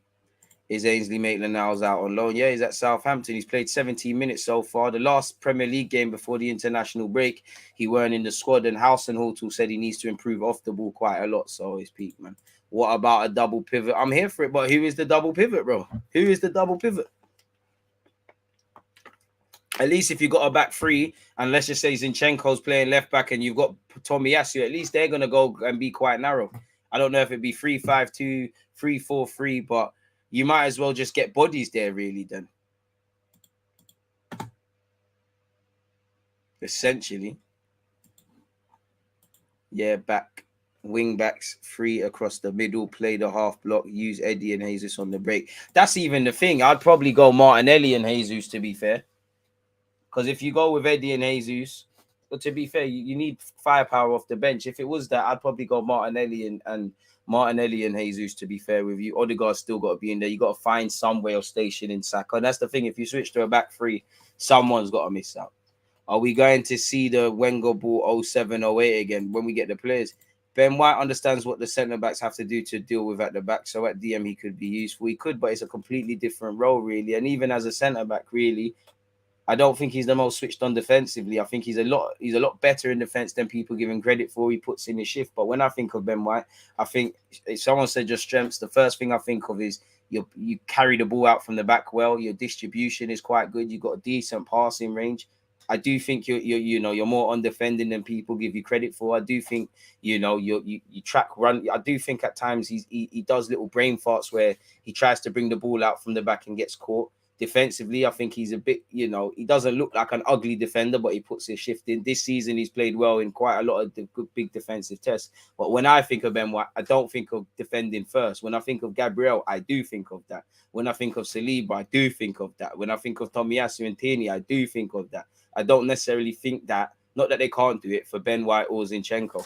Speaker 5: Is Ainsley Maitland-Niles out on loan? Yeah, he's at Southampton. He's played 17 minutes so far. The last Premier League game before the international break, he weren't in the squad, and Housenholt said he needs to improve off the ball quite a lot. So he's peak, man. What about a double pivot? I'm here for it, but who is the double pivot, bro? Who is the double pivot? At least if you got a back three, and let's just say Zinchenko's playing left back and you've got Tomiyasu, at least they're going to go and be quite narrow. I don't know if it'd be 3-5-2, 3-4-3, but you might as well just get bodies there, really, then. Essentially. Yeah, wing backs, 3 across the middle, play the half block, use Eddie and Jesus on the break. That's even the thing. I'd probably go Martinelli and Jesus, to be fair. Because if you go with Eddie and Jesus, but to be fair, you need firepower off the bench. If it was that, I'd probably go Martinelli and Jesus, to be fair with you. Odegaard's still got to be in there. You got to find some way of stationing Saka. And that's the thing. If you switch to a back three, someone's got to miss out. Are we going to see the Wenger ball 07-08 again when we get the players? Ben White understands what the centre-backs have to do to deal with at the back. So at DM, he could be useful. He could, but it's a completely different role, really. And even as a centre-back, really, I don't think he's the most switched on defensively. I think he's a lot better in defense than people give him credit for. He puts in his shift. But when I think of Ben White, I think if someone said your strengths, the first thing I think of is you carry the ball out from the back well. Your distribution is quite good. You've got a decent passing range. I do think you're more on defending than people give you credit for. I do think you track run. I do think at times he does little brain farts where he tries to bring the ball out from the back and gets caught. Defensively, I think he's a bit, he doesn't look like an ugly defender, but he puts his shift in. This season, he's played well in quite a lot of the good big defensive tests. But when I think of Ben White, I don't think of defending first. When I think of Gabriel, I do think of that. When I think of Saliba, I do think of that. When I think of Tomiyasu and Tierney, I do think of that. I don't necessarily think that, not that they can't do it, for Ben White or Zinchenko.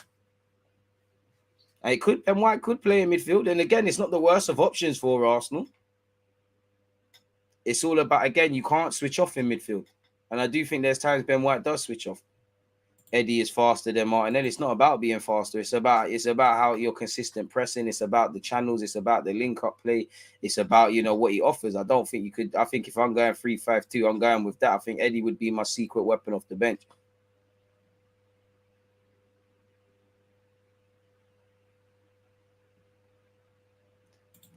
Speaker 5: And Ben White could play in midfield. And again, it's not the worst of options for Arsenal. It's all about, again, you can't switch off in midfield. And I do think there's times Ben White does switch off. Eddie is faster than Martinelli. It's not about being faster. It's about how you're consistent pressing. It's about the channels. It's about the link up play. It's about what he offers. I don't think you could. I think if I'm going 3-5-2, I'm going with that. I think Eddie would be my secret weapon off the bench.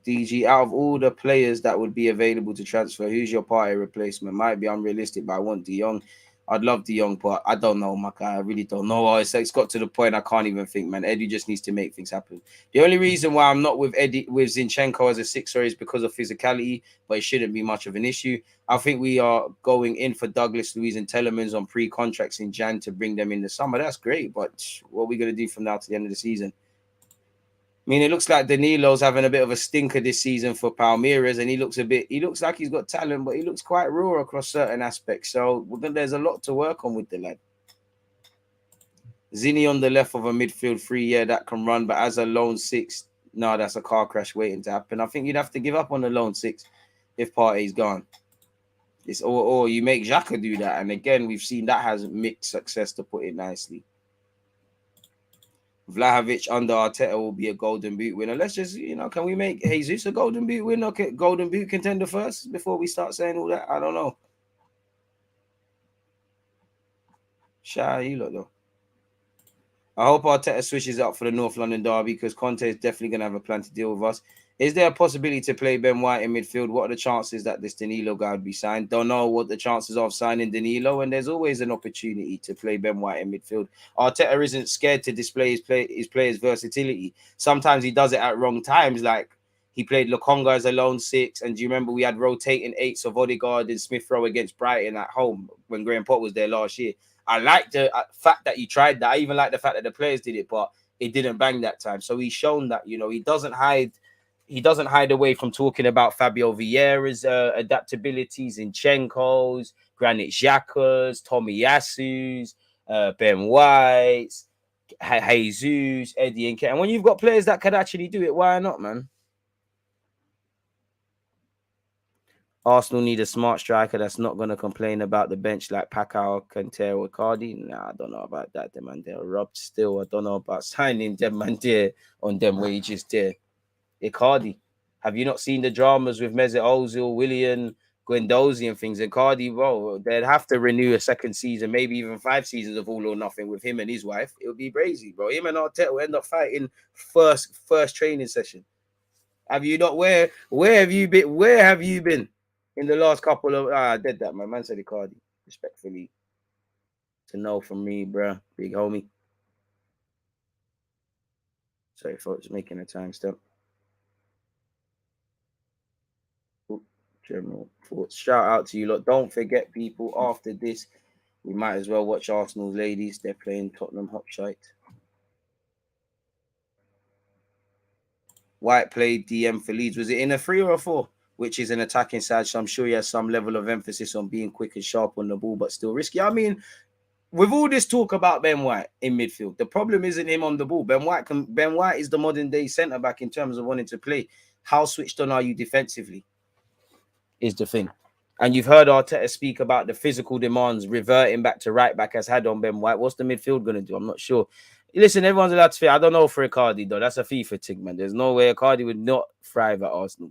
Speaker 5: DG, out of all the players that would be available to transfer, who's your Partey replacement? Might be unrealistic, but I want De Jong. I'd love De Jong, but I don't know, Maka. I really don't know. It's got to the point I can't even think, man. Eddie just needs to make things happen. The only reason why I'm not with Zinchenko as a sixer is because of physicality, but it shouldn't be much of an issue. I think we are going in for Douglas, Luiz, and Telemans on pre-contracts in Jan to bring them in the summer. That's great, but what are we going to do from now to the end of the season? I mean, it looks like Danilo's having a bit of a stinker this season for Palmeiras, and he looks like he's got talent, but he looks quite raw across certain aspects. So there's a lot to work on with the lad. Zini on the left of a midfield three, yeah, that can run, but as a lone six, no, that's a car crash waiting to happen. I think you'd have to give up on the lone six if Partey's gone. Or you make Xhaka do that, and again, we've seen that has mixed success, to put it nicely. Vlahovic under Arteta will be a golden boot winner. Let's just, can we make Jesus a golden boot winner, golden boot contender first before we start saying all that? I don't know. Shout out you lot though. I hope Arteta switches up for the North London derby because Conte is definitely going to have a plan to deal with us. Is there a possibility to play Ben White in midfield? What are the chances that this Danilo guy would be signed? Don't know what the chances of signing Danilo, and there's always an opportunity to play Ben White in midfield. Arteta isn't scared to display his players' versatility. Sometimes he does it at wrong times, like he played Lokonga as a lone six, and do you remember we had rotating eights of Odegaard and Smith Rowe against Brighton at home when Graham Potter was there last year? I like the fact that he tried that. I even like the fact that the players did it, but it didn't bang that time. So he's shown that, he doesn't hide away from talking about Fabio Vieira's adaptabilities, Zinchenko's, Granit Xhaka's, Tomiyasu's, Ben White's, Jesus, Eddie and Ken. And when you've got players that can actually do it, why not, man? Arsenal need a smart striker that's not going to complain about the bench like Pacquiao, Kanté, or Cardi. Nah, I don't know about that. Them man, they're robbed still. I don't know about signing them man there on them wages there. Icardi. Have you not seen the dramas with Mesut Ozil, Willian, Guendouzi and things? Icardi, bro, they'd have to renew a second season, maybe even 5 seasons of all or nothing with him and his wife. It would be crazy, bro. Him and Arteta will end up fighting first training session. Have you not? Where have you been? Where have you been in the last couple of? I did that, my man said Icardi. Respectfully, to know from me, bro, big homie. Sorry, folks, making a timestamp. General thoughts. Shout out to you lot. Don't forget, people, after this, we might as well watch Arsenal's ladies. They're playing Tottenham Hotspur. White played DM for Leeds. Was it in a 3 or a 4? Which is an attacking side, so I'm sure he has some level of emphasis on being quick and sharp on the ball, but still risky. I mean, with all this talk about Ben White in midfield, the problem isn't him on the ball. Ben White is the modern day centre back in terms of wanting to play. How switched on are you defensively? Is the thing. And you've heard Arteta speak about the physical demands reverting back to right back has had on Ben White. What's the midfield going to do? I'm not sure. Listen, everyone's allowed to fit. I don't know for Icardi, though. That's a FIFA thing, man. There's no way Icardi would not thrive at Arsenal.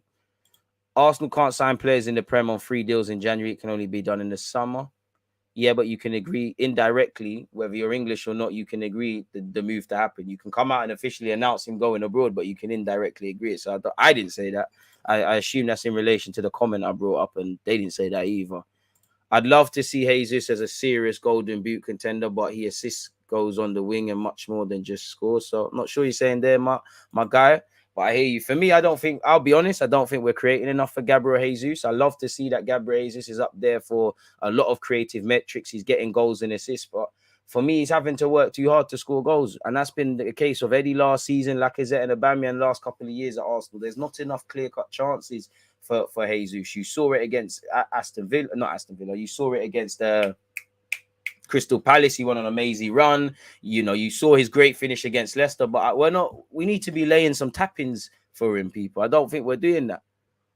Speaker 5: Arsenal can't sign players in the Prem on 3 deals in January. It can only be done in the summer. Yeah, but you can agree indirectly, whether you're English or not, you can agree the move to happen. You can come out and officially announce him going abroad, but you can indirectly agree. So I didn't say that. I assume that's in relation to the comment I brought up, and they didn't say that either. I'd love to see Jesus as a serious golden boot contender, but he assists, goes on the wing, and much more than just scores. So I'm not sure you're saying there, my guy. But I hear you. For me, I'll be honest, I don't think we're creating enough for Gabriel Jesus. I love to see that Gabriel Jesus is up there for a lot of creative metrics. He's getting goals and assists, but for me, he's having to work too hard to score goals. And that's been the case of Eddie last season, Lacazette and Aubameyang last couple of years at Arsenal. There's not enough clear-cut chances for Jesus. You saw it against Aston Villa. You saw it against Crystal Palace. He went on an amazing run. You saw his great finish against Leicester, but we need to be laying some tappings for him, people. I don't think we're doing that.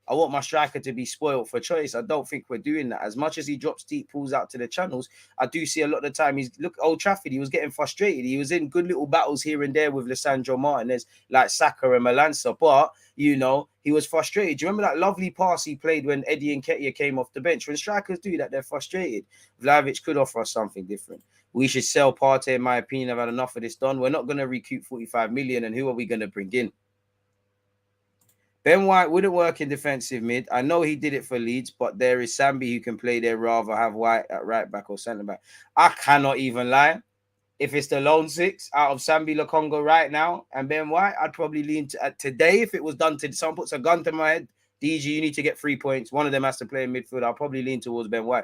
Speaker 5: I want my striker to be spoiled for choice. I don't think we're doing that. As much as he drops deep pulls out to the channels, I do see a lot of the time look Old Trafford, he was getting frustrated. He was in good little battles here and there with Lissandro Martinez, like Saka and Melanza, but you know, he was frustrated. Do you remember that lovely pass he played when Eddie Nketiah came off the bench? When strikers do that, they're frustrated. Vlahovic could offer us something different. We should sell Partey, in my opinion. I've had enough of this done. We're not going to recoup 45 million, and who are we going to bring in? Ben White wouldn't work in defensive mid. I know he did it for Leeds, but there is Sambi who can play there, rather have White at right back or centre back. I cannot even lie. If it's the lone six out of Sambi Lokonga right now and Ben White, I'd probably lean to today. If it was done to someone puts a gun to my head, DG, you need to get 3 points. One of them has to play in midfield. I'll probably lean towards Ben White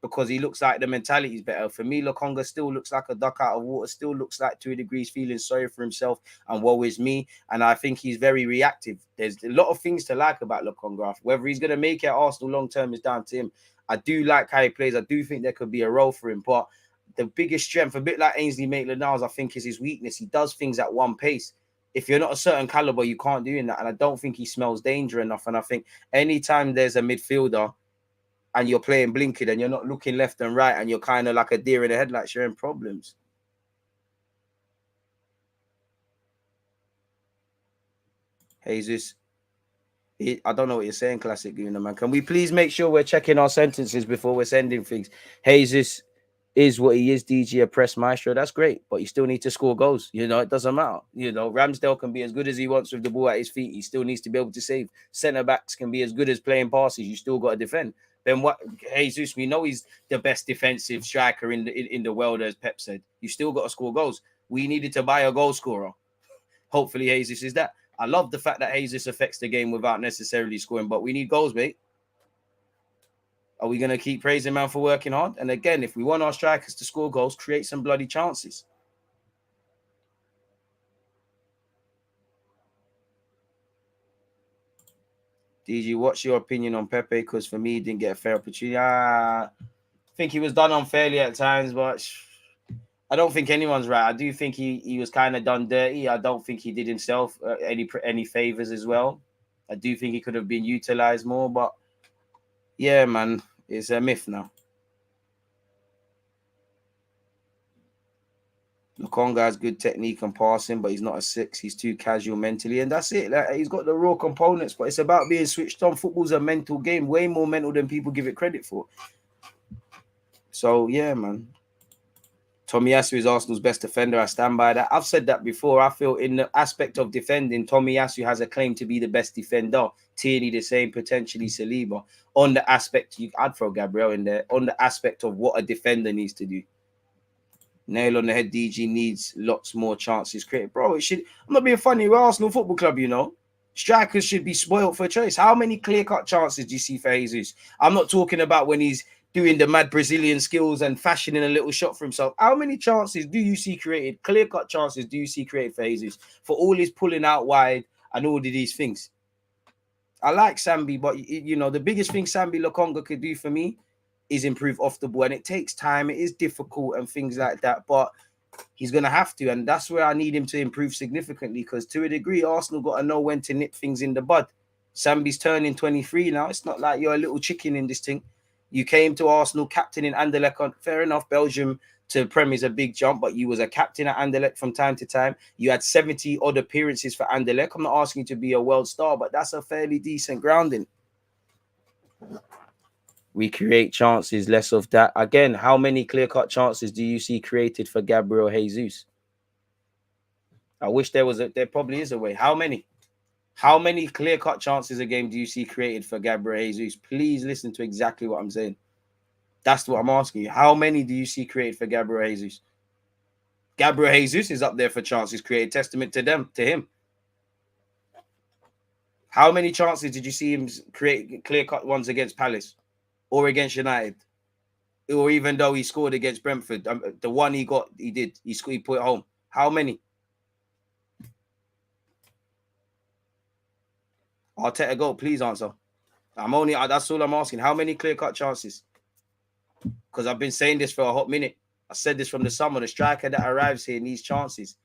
Speaker 5: because he looks like the mentality is better. For me, Lokonga still looks like a duck out of water, still looks like to a degree feeling sorry for himself and woe is me. And I think he's very reactive. There's a lot of things to like about Lokonga. Whether he's going to make it at Arsenal long term is down to him. I do like how he plays. I do think there could be a role for him. But the biggest strength, a bit like Ainsley Maitland-Niles, I think is his weakness. He does things at one pace. If you're not a certain caliber, you can't do that. And I don't think he smells danger enough. And I think anytime there's a midfielder and you're playing blinkered and you're not looking left and right and you're kind of like a deer in the headlights, you're in problems. Jesus, I don't know what you're saying, Classic Gooner, man. Can we please make sure we're checking our sentences before we're sending things? Jesus is what he is, DG, a press maestro. That's great, but you still need to score goals. You know, it doesn't matter. You know, Ramsdale can be as good as he wants with the ball at his feet. He still needs to be able to save. Centre-backs can be as good as playing passes. You still got to defend. Then what? Jesus, we know he's the best defensive striker in the world, as Pep said. You still got to score goals. We needed to buy a goal scorer. Hopefully, Jesus is that. I love the fact that Jesus affects the game without necessarily scoring, but we need goals, mate. Are we going to keep praising man for working hard? And again, if we want our strikers to score goals, create some bloody chances. DG, what's your opinion on Pepe? Because for me, he didn't get a fair opportunity. I think he was done unfairly at times, but I don't think anyone's right. I do think he was kind of done dirty. I don't think he did himself any favors as well. I do think he could have been utilized more, but yeah, man, it's a myth now. Lokonga has good technique and passing, but he's not a 6. He's too casual mentally, and that's it. Like, he's got the raw components, but it's about being switched on. Football's a mental game, way more mental than people give it credit for. So yeah, man. Tomiyasu is Arsenal's best defender. I stand by that. I've said that before. I feel in the aspect of defending, Tomiyasu has a claim to be the best defender. Tierney the same, potentially Saliba. On the aspect, I'd throw Gabriel in there. On the aspect of what a defender needs to do. Nail on the head, DG needs lots more chances created. Bro, it should. I'm not being funny. We're Arsenal Football Club, you know. Strikers should be spoiled for choice. How many clear-cut chances do you see for Jesus? I'm not talking about when he's doing the mad Brazilian skills and fashioning a little shot for himself. How many chances do you see created? Clear-cut chances do you see created for Jesus? For all his pulling out wide and all of these things. I like Sambi, but you know, the biggest thing Sambi Lokonga could do for me is improve off the ball. And it takes time. It is difficult and things like that. But he's going to have to. And that's where I need him to improve significantly, because to a degree, Arsenal got to know when to nip things in the bud. Sambi's turning 23 now. It's not like you're a little chicken in this thing. You came to Arsenal captain in Anderlecht. Fair enough, Belgium to Prem is a big jump, but you was a captain at Anderlecht from time to time. You had 70 odd appearances for Anderlecht. I'm not asking you to be a world star, but that's a fairly decent grounding. We create chances, less of that. Again, how many clear-cut chances do you see created for Gabriel Jesus? I wish there probably is a way. How many? How many clear-cut chances a game do you see created for Gabriel Jesus? Please listen to exactly what I'm saying. That's what I'm asking you. How many do you see created for Gabriel Jesus? Gabriel Jesus is up there for chances created. Testament to him. How many chances did you see him create clear-cut ones against Palace or against United? Or even though he scored against Brentford, the one he got, he put it home. How many? Arteta, go, please answer. That's all I'm asking. How many clear-cut chances? Because I've been saying this for a hot minute. I said this from the summer. The striker that arrives here needs chances.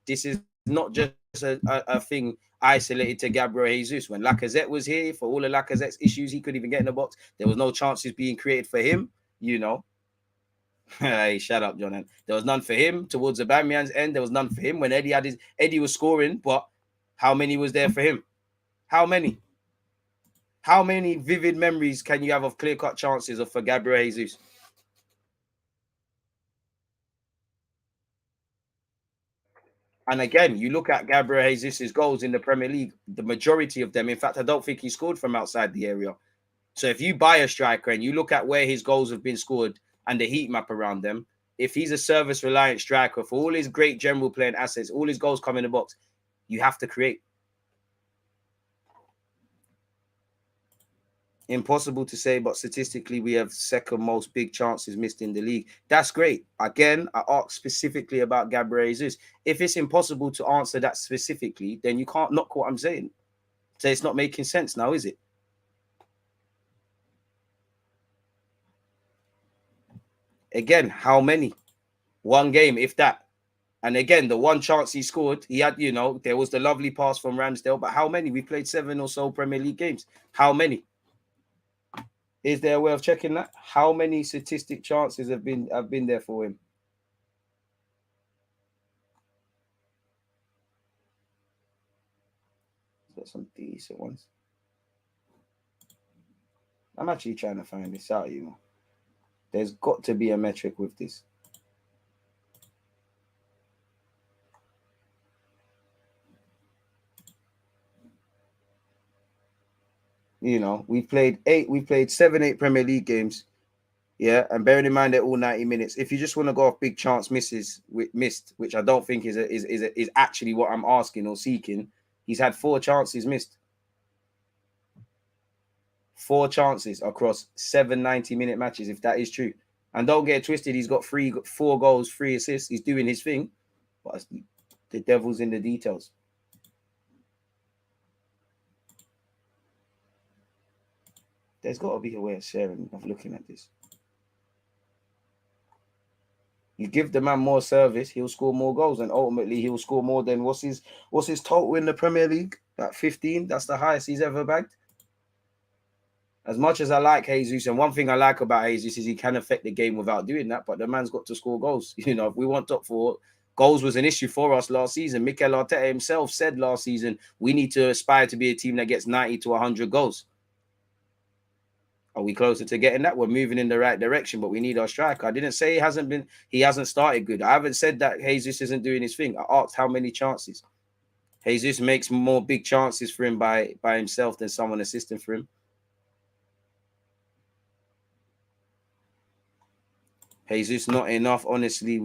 Speaker 5: This is not just a thing isolated to Gabriel Jesus. When Lacazette was here, for all of Lacazette's issues, he couldn't even get in the box. There was no chances being created for him, you know. Hey, shut up, John. There was none for him towards Aubameyang's end. There was none for him when Eddie was scoring, but how many was there for him? How many? How many vivid memories can you have of clear-cut chances for Gabriel Jesus? And again, you look at Gabriel Jesus' goals in the Premier League, the majority of them, in fact, I don't think he scored from outside the area. So if you buy a striker and you look at where his goals have been scored and the heat map around them, if he's a service-reliant striker, for all his great general playing assets, all his goals come in the box, you have to create. Impossible to say, but statistically, we have second most big chances missed in the league. That's great. Again, I asked specifically about Gabriel Jesus. If it's impossible to answer that specifically, then you can't knock what I'm saying. So it's not making sense now, is it? Again, how many? One game, if that. And again, the one chance he scored, he had, you know, there was the lovely pass from Ramsdale, but how many? We played 7 or so Premier League games. How many? Is there a way of checking that? How many statistic chances have been there for him? Got some decent ones. I'm actually trying to find this out, you know. There's got to be a metric with this. You know, we played 7, 8 Premier League games. Yeah, and bearing in mind they're all 90 minutes. If you just want to go off big chance missed, which I don't think is actually what I'm asking or seeking, he's had 4 chances missed. 4 chances across 7 90-minute matches, if that is true. And don't get it twisted, he's got 4 goals, 3 assists. He's doing his thing, but the devil's in the details. There's got to be a way of looking at this. You give the man more service, he'll score more goals, and ultimately he'll score more than what's his total in the Premier League? That 15. That's the highest he's ever bagged. As much as I like Jesus, and one thing I like about Jesus is he can affect the game without doing that, but the man's got to score goals. You know, if we want top 4, goals was an issue for us last season. Mikel Arteta himself said last season, we need to aspire to be a team that gets 90 to 100 goals. Are we closer to getting that? We're moving in the right direction, but we need our striker. I didn't say he hasn't started good. I haven't said that Jesus isn't doing his thing. I asked how many chances. Jesus makes more big chances for him by himself than someone assisting for him. Jesus not enough. Honestly,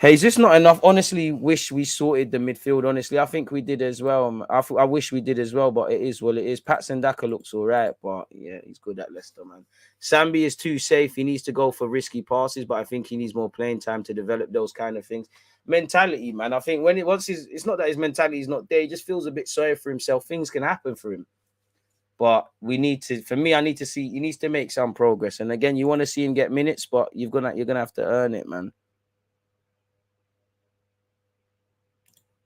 Speaker 5: Jesus not enough. Honestly, wish we sorted the midfield. Honestly, I think we did as well. I wish we did as well, but it is what it is. Pat Sendaka looks all right, but yeah, he's good at Leicester, man. Sambi is too safe. He needs to go for risky passes, but I think he needs more playing time to develop those kind of things. Mentality, man. I think it's not that his mentality is not there. He just feels a bit sorry for himself. Things can happen for him. But I need to see he needs to make some progress. And again, you want to see him get minutes, but you're gonna have to earn it, man.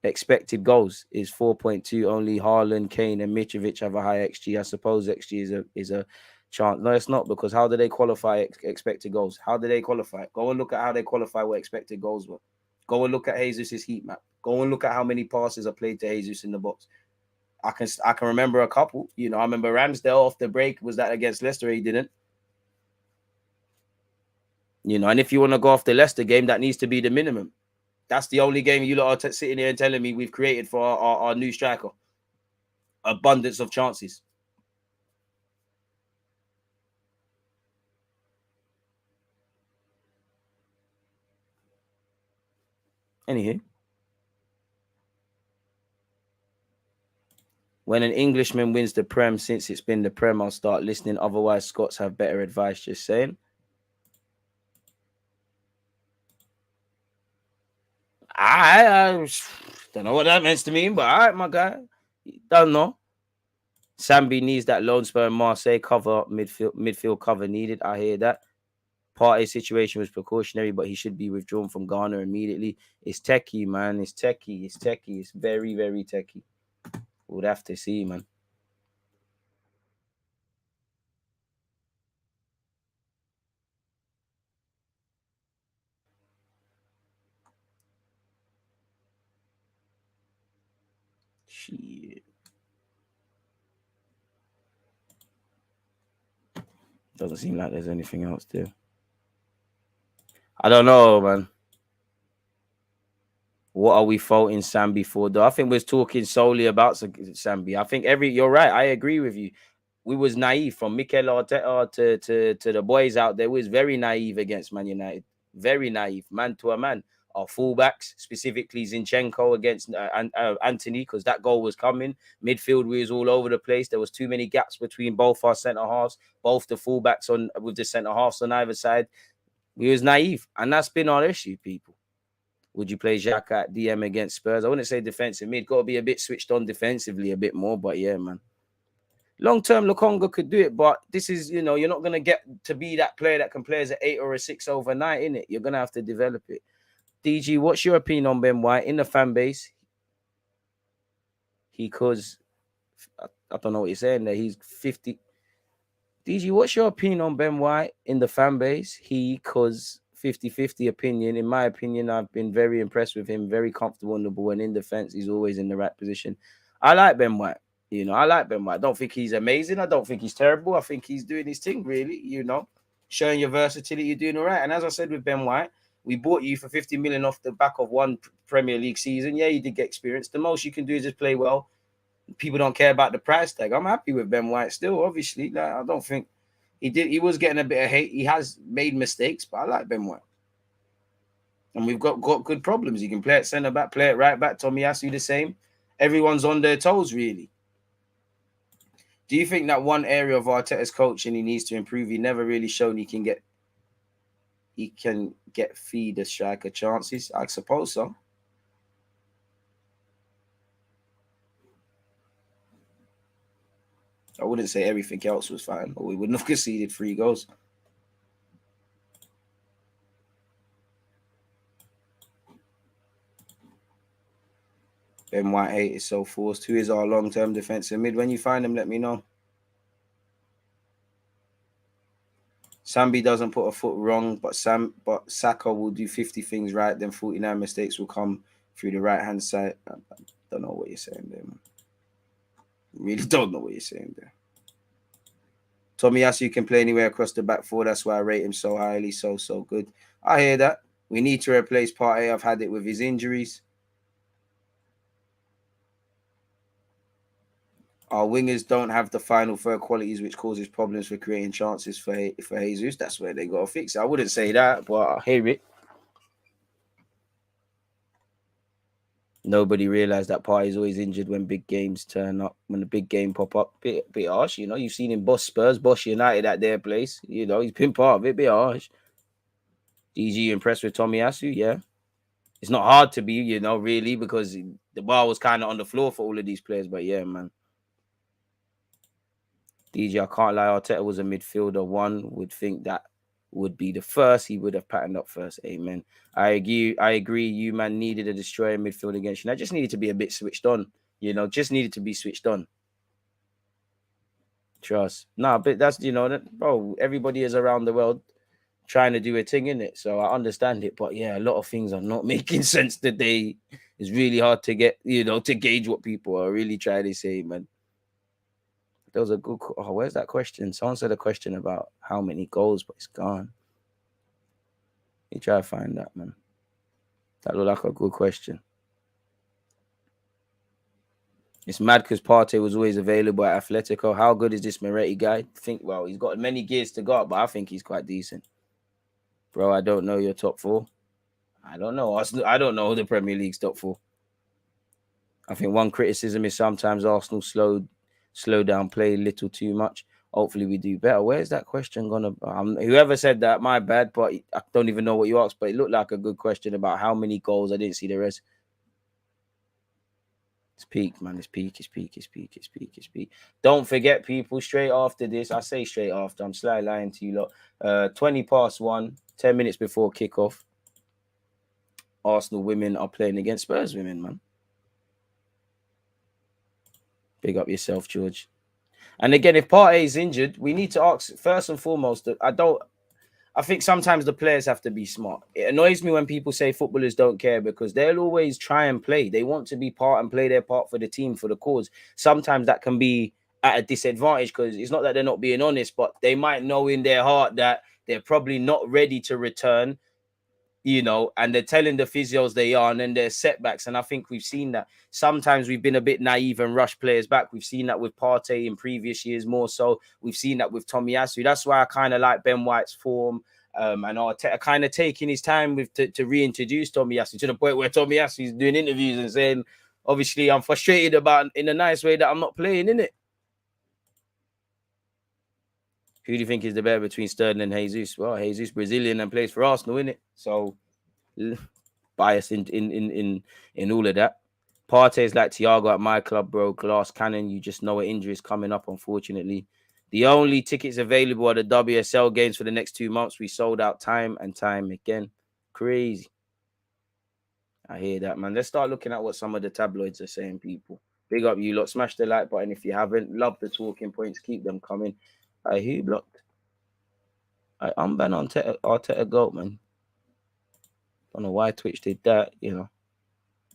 Speaker 5: Expected goals is 4.2. Only Haaland, Kane, and Mitrovic have a high XG. I suppose XG is a chance. No, it's not, because how do they qualify expected goals? How do they qualify? Go and look at how they qualify what expected goals were. Go and look at Jesus' heat map. Go and look at how many passes are played to Jesus in the box. I can remember a couple. You know, I remember Ramsdale off the break. Was that against Leicester? He didn't. You know, and if you want to go off the Leicester game, that needs to be the minimum. That's the only game you lot are sitting here and telling me we've created for our new striker. Abundance of chances. Anywho. When an Englishman wins the Prem, since it's been the Prem, I'll start listening. Otherwise, Scots have better advice, just saying. I don't know what that means to me, but all right, my guy. Don't know. Sambi needs that loan spur in Marseille cover, midfield cover needed. I hear that. Partey situation was precautionary, but he should be withdrawn from Ghana immediately. It's techie, man. It's techie. It's techie. It's very, very techie. We'll have to see, man. Shit. Doesn't seem like there's anything else there. I don't know, man. What are we faulting Sambi for, though? I think we're talking solely about Sambi. I think you're right. I agree with you. We was naive from Mikel Arteta to the boys out there. We was very naive against Man United. Very naive, man to a man. Our fullbacks, specifically Zinchenko against Anthony, because that goal was coming. Midfield, we was all over the place. There was too many gaps between both our centre halves, both the fullbacks with the centre halves on either side. We was naive, and that's been our issue, people. Would you play Xhaka at DM against Spurs? I wouldn't say defensive mid. Got to be a bit switched on defensively a bit more, but yeah, man. Long-term, Lukonga could do it, but this is, you're not going to get to be that player that can play as an 8 or a 6 overnight, innit? You're going to have to develop it. DG, what's your opinion on Ben White in the fan base? I don't know what you're saying there. He's 50. DG, what's your opinion on Ben White in the fan base? 50-50 opinion. In my opinion, I've been very impressed with him, very comfortable on the ball, and in defense, he's always in the right position. I like Ben White. I like Ben White. I don't think he's amazing. I don't think he's terrible. I think he's doing his thing, really, showing your versatility. You're doing all right. And as I said with Ben White, we bought you for 50 million off the back of one Premier League season. Yeah, you did get experience. The most you can do is just play well. People don't care about the price tag. I'm happy with Ben White still, obviously. I don't think he was getting a bit of hate. He has made mistakes, but I like Ben White. And we've got good problems. He can play at centre back, play at right back. Tomiyasu the same. Everyone's on their toes, really. Do you think that one area of Arteta's coaching he needs to improve? He never really shown he can feed a striker chances. I suppose so. I wouldn't say everything else was fine, or we wouldn't have conceded 3 goals. Ben White hate is so forced. Who is our long-term defensive mid? When you find him, let me know. Sambi doesn't put a foot wrong, but Saka will do 50 things right, then 49 mistakes will come through the right-hand side. I don't know what you're saying there, man. Really don't know what you're saying there. Tomiyasu can play anywhere across the back 4. That's why I rate him so highly. So good. I hear that. We need to replace Partey. I've had it with his injuries. Our wingers don't have the final third qualities, which causes problems for creating chances for Jesus. That's where they got to fix it. I wouldn't say that, but I hear it. Nobody realized that Partey is always injured when big games turn up. When the big game pop up, bit harsh. You've seen him boss Spurs, boss United at their place. He's been part of it. Bit harsh. DG impressed with Tomiyasu? Yeah. It's not hard to be, really, because the ball was kind of on the floor for all of these players. But yeah, man. DG, I can't lie. Arteta was a midfielder. One would think that would be the first. He would have patterned up first. Amen. I agree. You, man, needed a destroyer midfield against you. I just needed to be a bit switched on. Just needed to be switched on. Trust. No, but that's, bro, everybody is around the world trying to do a thing, innit? So I understand it. But yeah, a lot of things are not making sense today. It's really hard to get, to gauge what people are really trying to say, man. There was a good... where's that question? Someone said a question about how many goals, but it's gone. You try to find that, man. That looked like a good question. It's mad because Partey was always available at Atletico. How good is this Miretti guy? He's got many gears to go up, but I think he's quite decent. Bro, I don't know your top 4. I don't know. I don't know the Premier League's top 4. I think one criticism is sometimes Arsenal slow down play a little too much. Hopefully we do better. Where's that question gonna... whoever said that, my bad, but I don't even know what you asked, but it looked like a good question about how many goals. I didn't see the rest. It's peak, man. It's peak. It's peak. It's peak. It's peak. It's peak. Don't forget, people. Straight after this, I say straight after. I'm slightly lying to you lot. 1:20, 10 minutes before kickoff. Arsenal women are playing against Spurs women, man. Big up yourself, George. And again, if Partey is injured, we need to ask first and foremost. I think sometimes the players have to be smart. It annoys me when people say footballers don't care because they'll always try and play. They want to be part and play their part for the team, for the cause. Sometimes that can be at a disadvantage because it's not that they're not being honest, but they might know in their heart that they're probably not ready to return, and they're telling the physios they are, and then there's setbacks. And I think we've seen that. Sometimes we've been a bit naive and rushed players back. We've seen that with Partey in previous years more so. We've seen that with Tomiyasu. That's why I kind of like Ben White's form. And Arteta kind of taking his time to reintroduce Tomiyasu to the point where Tomiyasu is doing interviews and saying, obviously, I'm frustrated about in a nice way that I'm not playing in it. Who do you think is the better between Sterling and Jesus? Well, Jesus Brazilian and plays for Arsenal, innit? So bias in all of that. Partey is like Thiago at my club, bro. Glass cannon. You just know an injury is coming up, unfortunately. The only tickets available are the WSL games for the next 2 months. We sold out time and time again. Crazy. I hear that, man. Let's start looking at what some of the tabloids are saying, people. Big up you lot. Smash the like button if you haven't. Love the talking points. Keep them coming. Who blocked? I'm ban on Arteta GOAT, man. Don't know why Twitch did that,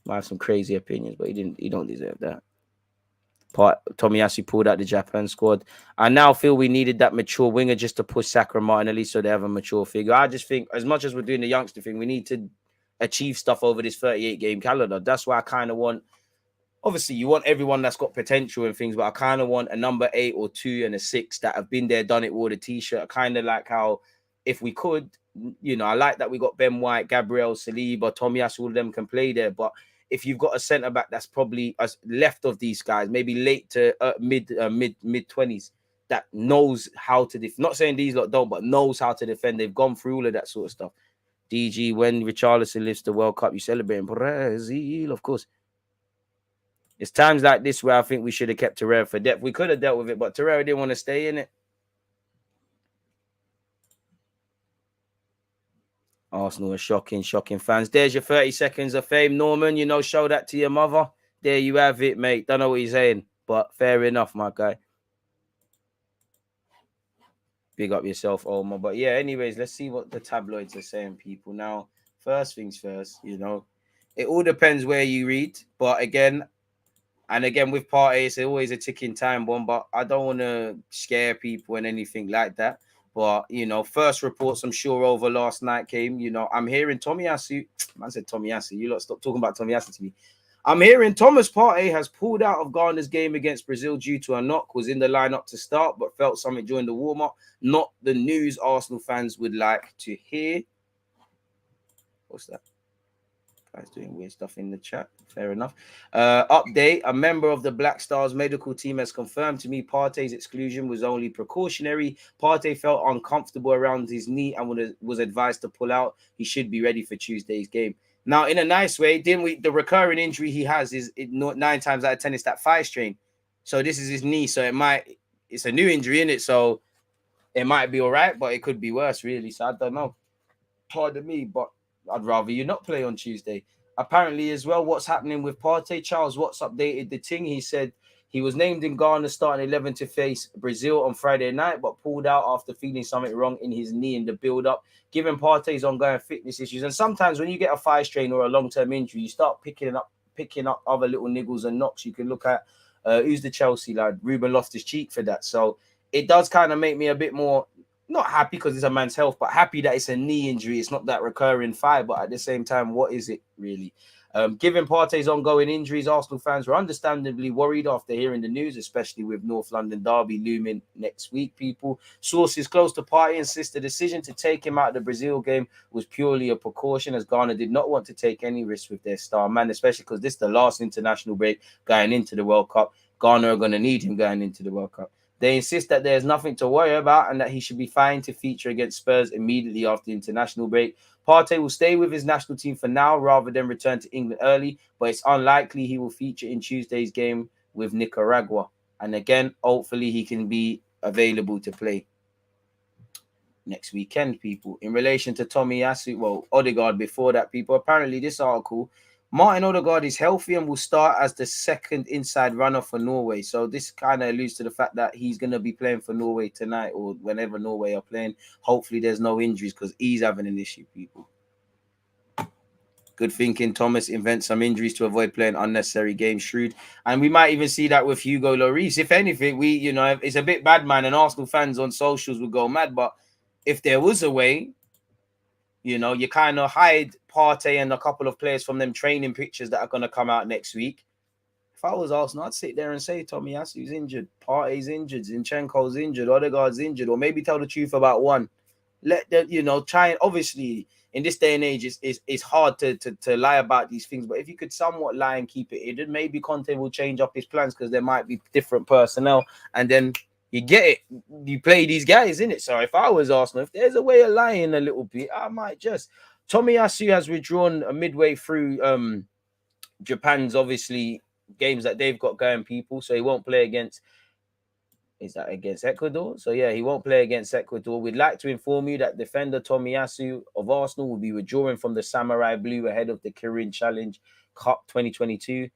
Speaker 5: Might have some crazy opinions, but he don't deserve that. Tomiyasu pulled out the Japan squad. I now feel we needed that mature winger just to push Saka and Martinelli so they have a mature figure. I just think as much as we're doing the youngster thing, we need to achieve stuff over this 38-game calendar. That's why I kind of want, obviously you want everyone that's got potential and things, but I kind of want a number 8 or 2 and a 6 that have been there, done it, wore the t-shirt. I kind of like how, if we could, I like that we got Ben White, Gabriel, Saliba, Tomiyasu, all of them can play there, but if you've got a centre back that's probably left of these guys, maybe late to mid 20s, that knows how to defend. Not saying these lot don't, but knows how to defend. They've gone through all of that sort of stuff. DG, when Richarlison lifts the World Cup, you celebrate in Brazil, of course. It's times like this where I think we should have kept Torreira for depth. We could have dealt with it, but Torreira didn't want to stay in it. Arsenal are shocking fans. There's your 30 seconds of fame, Norman. Show that to your mother. There you have it, mate. Don't know what he's saying, but fair enough, my guy. Big up yourself, Omar. But yeah, anyways, let's see what the tabloids are saying, people. Now, first things first, it all depends where you read. But again with Partey, it's always a ticking time bomb. But I don't want to scare people and anything like that. But, first reports, I'm sure, over last night came, I'm hearing Tomiyasu. Man said Tomiyasu. You lot stop talking about Tomiyasu to me. I'm hearing Thomas Partey has pulled out of Ghana's game against Brazil due to a knock, was in the lineup to start, but felt something during the warm-up. Not the news Arsenal fans would like to hear. What's that? Guys doing weird stuff in the chat. Fair enough. Update. A member of the Black Stars medical team has confirmed to me Partey's exclusion was only precautionary. Partey felt uncomfortable around his knee and was advised to pull out. He should be ready for Tuesday's game. Now, in a nice way, the recurring injury he has is 9 times out of 10 it's that thigh strain. So this is his knee. So it's a new injury in it. So it might be all right, but it could be worse, really. So I don't know. Pardon me, but I'd rather you not play on Tuesday. Apparently, as well, what's happening with Partey? Charles Watts updated the thing. He said he was named in Ghana's starting 11 to face Brazil on Friday night, but pulled out after feeling something wrong in his knee in the build-up. Given Partey's ongoing fitness issues, and sometimes when you get a thigh strain or a long-term injury, you start picking up other little niggles and knocks. You can look at who's the Chelsea lad, Ruben Loftus-Cheek, for that. So it does kind of make me a bit more not happy because it's a man's health, but happy that it's a knee injury. It's not that recurring thigh, but at the same time, what is it really? Given Partey's ongoing injuries, Arsenal fans were understandably worried after hearing the news, especially with North London derby looming next week, people. Sources close to Partey insist the decision to take him out of the Brazil game was purely a precaution, as Ghana did not want to take any risks with their star man, especially because this is the last international break going into the World Cup. Ghana are going to need him going into the World Cup. They insist that there's nothing to worry about and that he should be fine to feature against Spurs immediately after the international break. Partey will stay with his national team for now rather than return to England early, but it's unlikely he will feature in Tuesday's game with Nicaragua. And again, hopefully he can be available to play next weekend, people. In relation to Tomiyasu, well, Odegaard before that, people. Apparently, this article, Martin Odegaard is healthy and will start as the second inside runner for Norway. So this kind of alludes to the fact that he's going to be playing for Norway tonight or whenever Norway are playing. Hopefully, there's no injuries because he's having an issue, people. Good thinking. Thomas invents some injuries to avoid playing unnecessary games. Shrewd. And we might even see that with Hugo Lloris. If anything, it's a bit bad, man. And Arsenal fans on socials would go mad. But if there was a way, you kind of hide Partey and a couple of players from them training pictures that are going to come out next week. If I was Arsenal, I'd sit there and say Tomiyasu's injured, Partey's injured, Zinchenko's injured, Odegaard's injured, or maybe tell the truth about one. Let them, try and obviously in this day and age, it's hard to lie about these things. But if you could somewhat lie and keep it hidden, maybe Conte will change up his plans because there might be different personnel, and then you get it. You play these guys, innit? So if I was Arsenal, if there's a way of lying a little bit, I might just. Tomiyasu has withdrawn midway through Japan's obviously games that they've got going, people. So he won't play against. Is that against Ecuador? So yeah, he won't play against Ecuador. We'd like to inform you that defender Tomiyasu of Arsenal will be withdrawing from the Samurai Blue ahead of the Kirin Challenge Cup 2022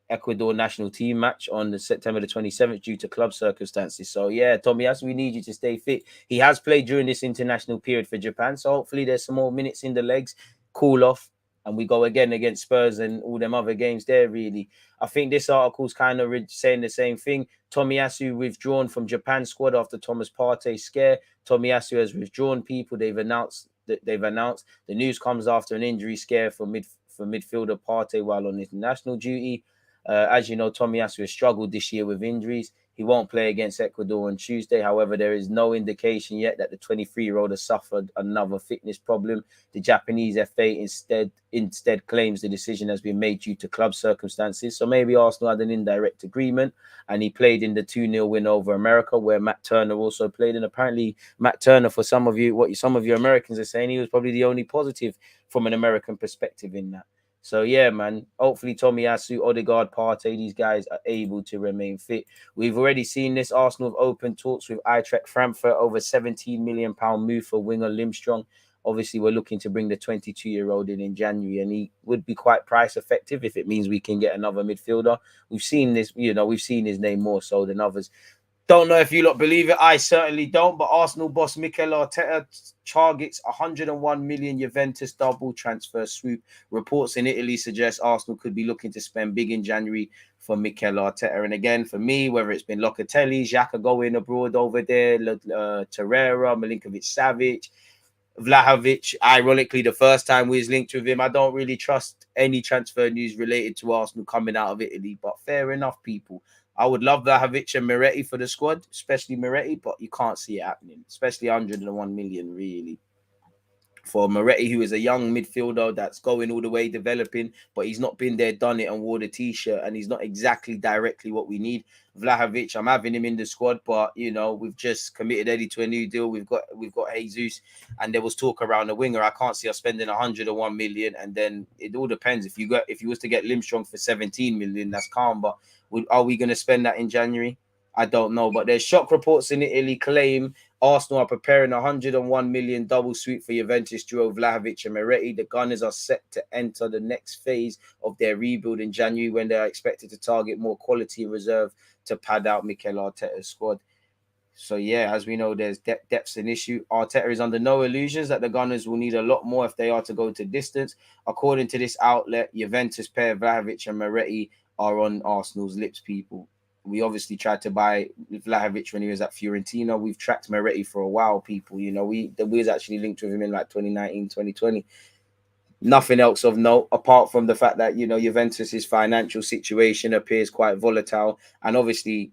Speaker 5: Ecuador national team match on September the 27th due to club circumstances. So yeah, Tomiyasu, we need you to stay fit. He has played during this international period for Japan, so hopefully there's some more minutes in the legs, cool off, and we go again against Spurs and all them other games there, really. I think this article's kind of saying the same thing. Tomiyasu withdrawn from Japan squad after Thomas Partey scare. Tomiyasu has withdrawn, people. They've announced. The news comes after an injury scare for midfielder Partey while on international duty. As you know, Tomiyasu has struggled this year with injuries. He won't play against Ecuador on Tuesday. However, there is no indication yet that the 23-year-old has suffered another fitness problem. The Japanese FA instead claims the decision has been made due to club circumstances. So maybe Arsenal had an indirect agreement, and he played in the 2-0 win over America, where Matt Turner also played. And apparently, Matt Turner, for some of you Americans are saying, he was probably the only positive from an American perspective in that. So, yeah, man, hopefully Tomiyasu, Odegaard, Partey, these guys are able to remain fit. We've already seen this. Arsenal have opened talks with Eintracht Frankfurt over £17 million move for winger Limstrong. Obviously, we're looking to bring the 22-year-old in January, and he would be quite price effective if it means we can get another midfielder. We've seen this, we've seen his name more so than others. Don't know if you lot believe it. I certainly don't. But Arsenal boss Mikel Arteta targets 101 million Juventus double transfer swoop. Reports in Italy suggest Arsenal could be looking to spend big in January for Mikel Arteta. And again, for me, whether it's been Locatelli, Xhaka going abroad over there, Torreira, Milinkovic-Savic, Vlahovic, ironically, the first time we was linked with him, I don't really trust any transfer news related to Arsenal coming out of Italy. But fair enough, people. I would love Vlahovic and Miretti for the squad, especially Miretti, but you can't see it happening, especially 101 million, really. For Miretti, who is a young midfielder that's going all the way developing, but he's not been there, done it, and wore the t-shirt, and he's not exactly directly what we need. Vlahovic, I'm having him in the squad, but we've just committed Eddie to a new deal. We've got Jesus, and there was talk around the winger. I can't see us spending 101 million, and then it all depends. If you was to get Limstrong for 17 million, that's calm. But are we going to spend that in January? I don't know. But there's shock reports in Italy claim Arsenal are preparing 101 million double sweep for Juventus duo Vlahovic and Miretti. The Gunners are set to enter the next phase of their rebuild in January, when they are expected to target more quality in reserve to pad out Mikel Arteta's squad. So, yeah, as we know, there's depth's an issue. Arteta is under no illusions that the Gunners will need a lot more if they are to go to distance. According to this outlet, Juventus pair Vlahovic and Miretti are on Arsenal's lips, people. We obviously tried to buy Vlahovic when he was at Fiorentina. We've tracked Miretti for a while, people. We was actually linked with him in like 2019, 2020. Nothing else of note, apart from the fact that, Juventus's financial situation appears quite volatile. And obviously,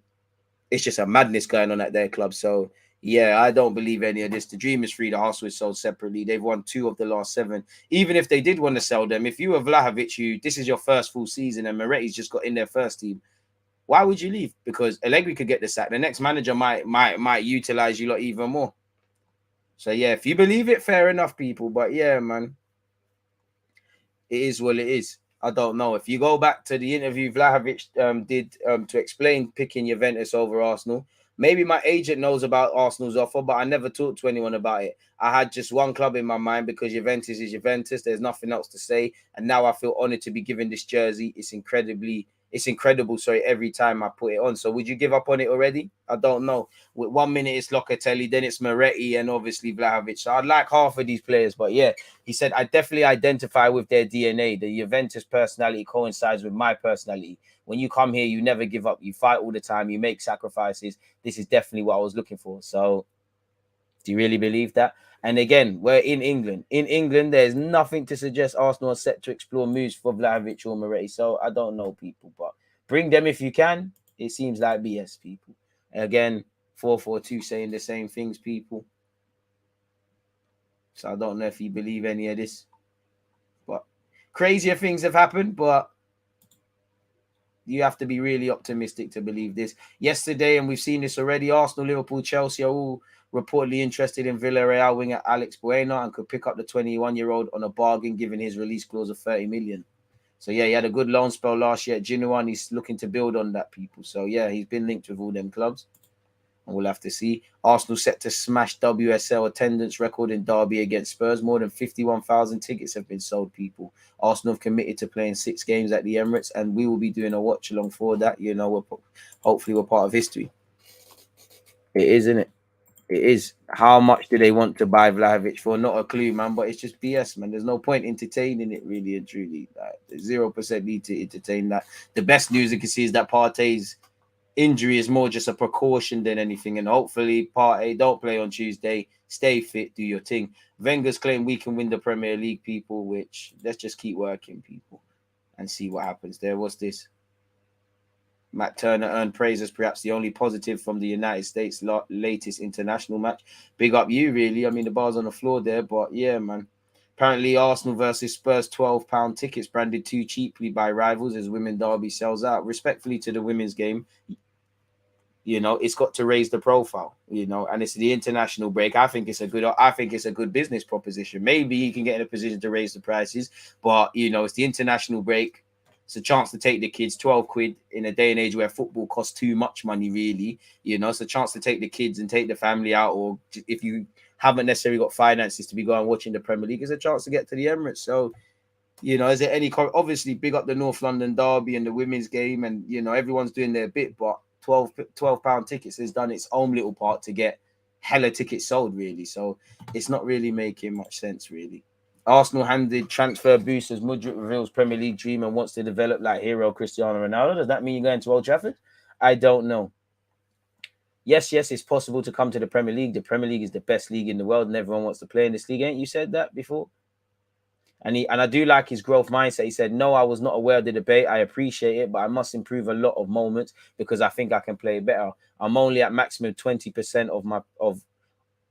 Speaker 5: it's just a madness going on at their club. So, yeah, I don't believe any of this. The dream is free. The hustle is sold separately. They've won 2 of the last 7. Even if they did want to sell them, if you were Vlahovic, this is your first full season, and Miretti's just got in their first team, Why would you leave? Because Allegri could get the sack. The next manager might utilize you lot even more. So yeah, if you believe it, fair enough, people. But yeah, man, it is what it is. I don't know. If you go back to the interview Vlahovic did to explain picking Juventus over Arsenal, maybe my agent knows about Arsenal's offer, but I never talked to anyone about it. I had just one club in my mind because Juventus is Juventus. There's nothing else to say. And now I feel honored to be given this jersey. It's incredible, sorry, every time I put it on. So would you give up on it already? I don't know. With 1 minute it's Locatelli, then it's Miretti and obviously Vlahovic. So I'd like half of these players, but yeah, he said, I definitely identify with their DNA. The Juventus personality coincides with my personality. When you come here, you never give up. You fight all the time. You make sacrifices. This is definitely what I was looking for. So do you really believe that? And again, we're in England. In England, there's nothing to suggest Arsenal are set to explore moves for Vlahovic or Miretti. So I don't know, people, but bring them if you can. It seems like BS, people. Again, 442 saying the same things, people. So I don't know if you believe any of this. But crazier things have happened, but you have to be really optimistic to believe this. Yesterday, and we've seen this already, Arsenal, Liverpool, Chelsea are all reportedly interested in Villarreal winger Alex Bueno and could pick up the 21-year-old on a bargain given his release clause of 30 million. So yeah, he had a good loan spell last year at Genoa and he's looking to build on that, people. So yeah, he's been linked with all them clubs. And we'll have to see. Arsenal set to smash WSL attendance record in Derby against Spurs. More than 51,000 tickets have been sold, people. Arsenal have committed to playing 6 games at the Emirates, and we will be doing a watch along for that. You know, hopefully we're part of history. It is, isn't it? It is. How much do they want to buy Vlahovic for? Not a clue, man. But it's just BS, man. There's no point entertaining it, really and truly. 0% need to entertain that. The best news you can see is that Partey's injury is more just a precaution than anything, and hopefully Partey don't play on Tuesday, stay fit, do your thing. Wenger's claim we can win the Premier League, people, which let's just keep working, people, and see what happens there. What's this? Matt Turner earned praise as perhaps the only positive from the United States' latest international match. Big up you, really. I mean, the bar's on the floor there, but yeah, man. Apparently, Arsenal versus Spurs £12 tickets branded too cheaply by rivals as Women Derby sells out. Respectfully to the women's game, you know, it's got to raise the profile, you know, and it's the international break. I think it's a good business proposition. Maybe you can get in a position to raise the prices, but you know, it's the international break. It's a chance to take the kids. 12 quid in a day and age where football costs too much money, really. You know, it's a chance to take the kids and take the family out, or if you haven't necessarily got finances to be going watching the Premier League, it's a chance to get to the Emirates. So, you know, is there any, obviously big up the North London Derby and the women's game, and you know, everyone's doing their bit, but £12 tickets has done its own little part to get hella tickets sold, really. So it's not really making much sense, really. Arsenal handed transfer boost as Mudryk reveals Premier League dream and wants to develop like hero Cristiano Ronaldo. Does that mean you're going to Old Trafford? I don't know. Yes, it's possible to come to the Premier League. The Premier League is the best league in the world and everyone wants to play in this league. Ain't you said that before? And I do like his growth mindset. He said, no, I was not aware of the debate. I appreciate it, but I must improve a lot of moments because I think I can play better. I'm only at maximum 20%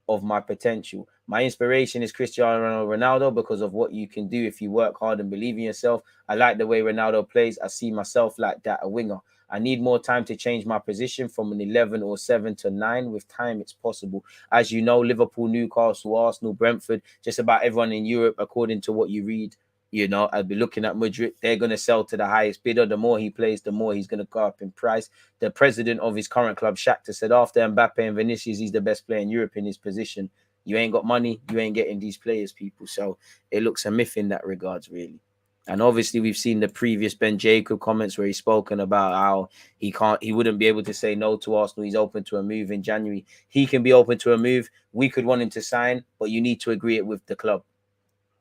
Speaker 5: of my potential. My inspiration is Cristiano Ronaldo because of what you can do if you work hard and believe in yourself. I like the way Ronaldo plays. I see myself like that, a winger. I need more time to change my position from an 11 or 7 to 9. With time, it's possible. As you know, Liverpool, Newcastle, Arsenal, Brentford, just about everyone in Europe, according to what you read, you know, I'll be looking at Madrid. They're going to sell to the highest bidder. The more he plays, the more he's going to go up in price. The president of his current club, Shakhtar, said after Mbappe and Vinicius, he's the best player in Europe in his position. You ain't got money, you ain't getting these players, people. So it looks a myth in that regards, really. And obviously, we've seen the previous Ben Jacob comments where he's spoken about how he wouldn't be able to say no to Arsenal. He's open to a move in January. He can be open to a move. We could want him to sign, but you need to agree it with the club.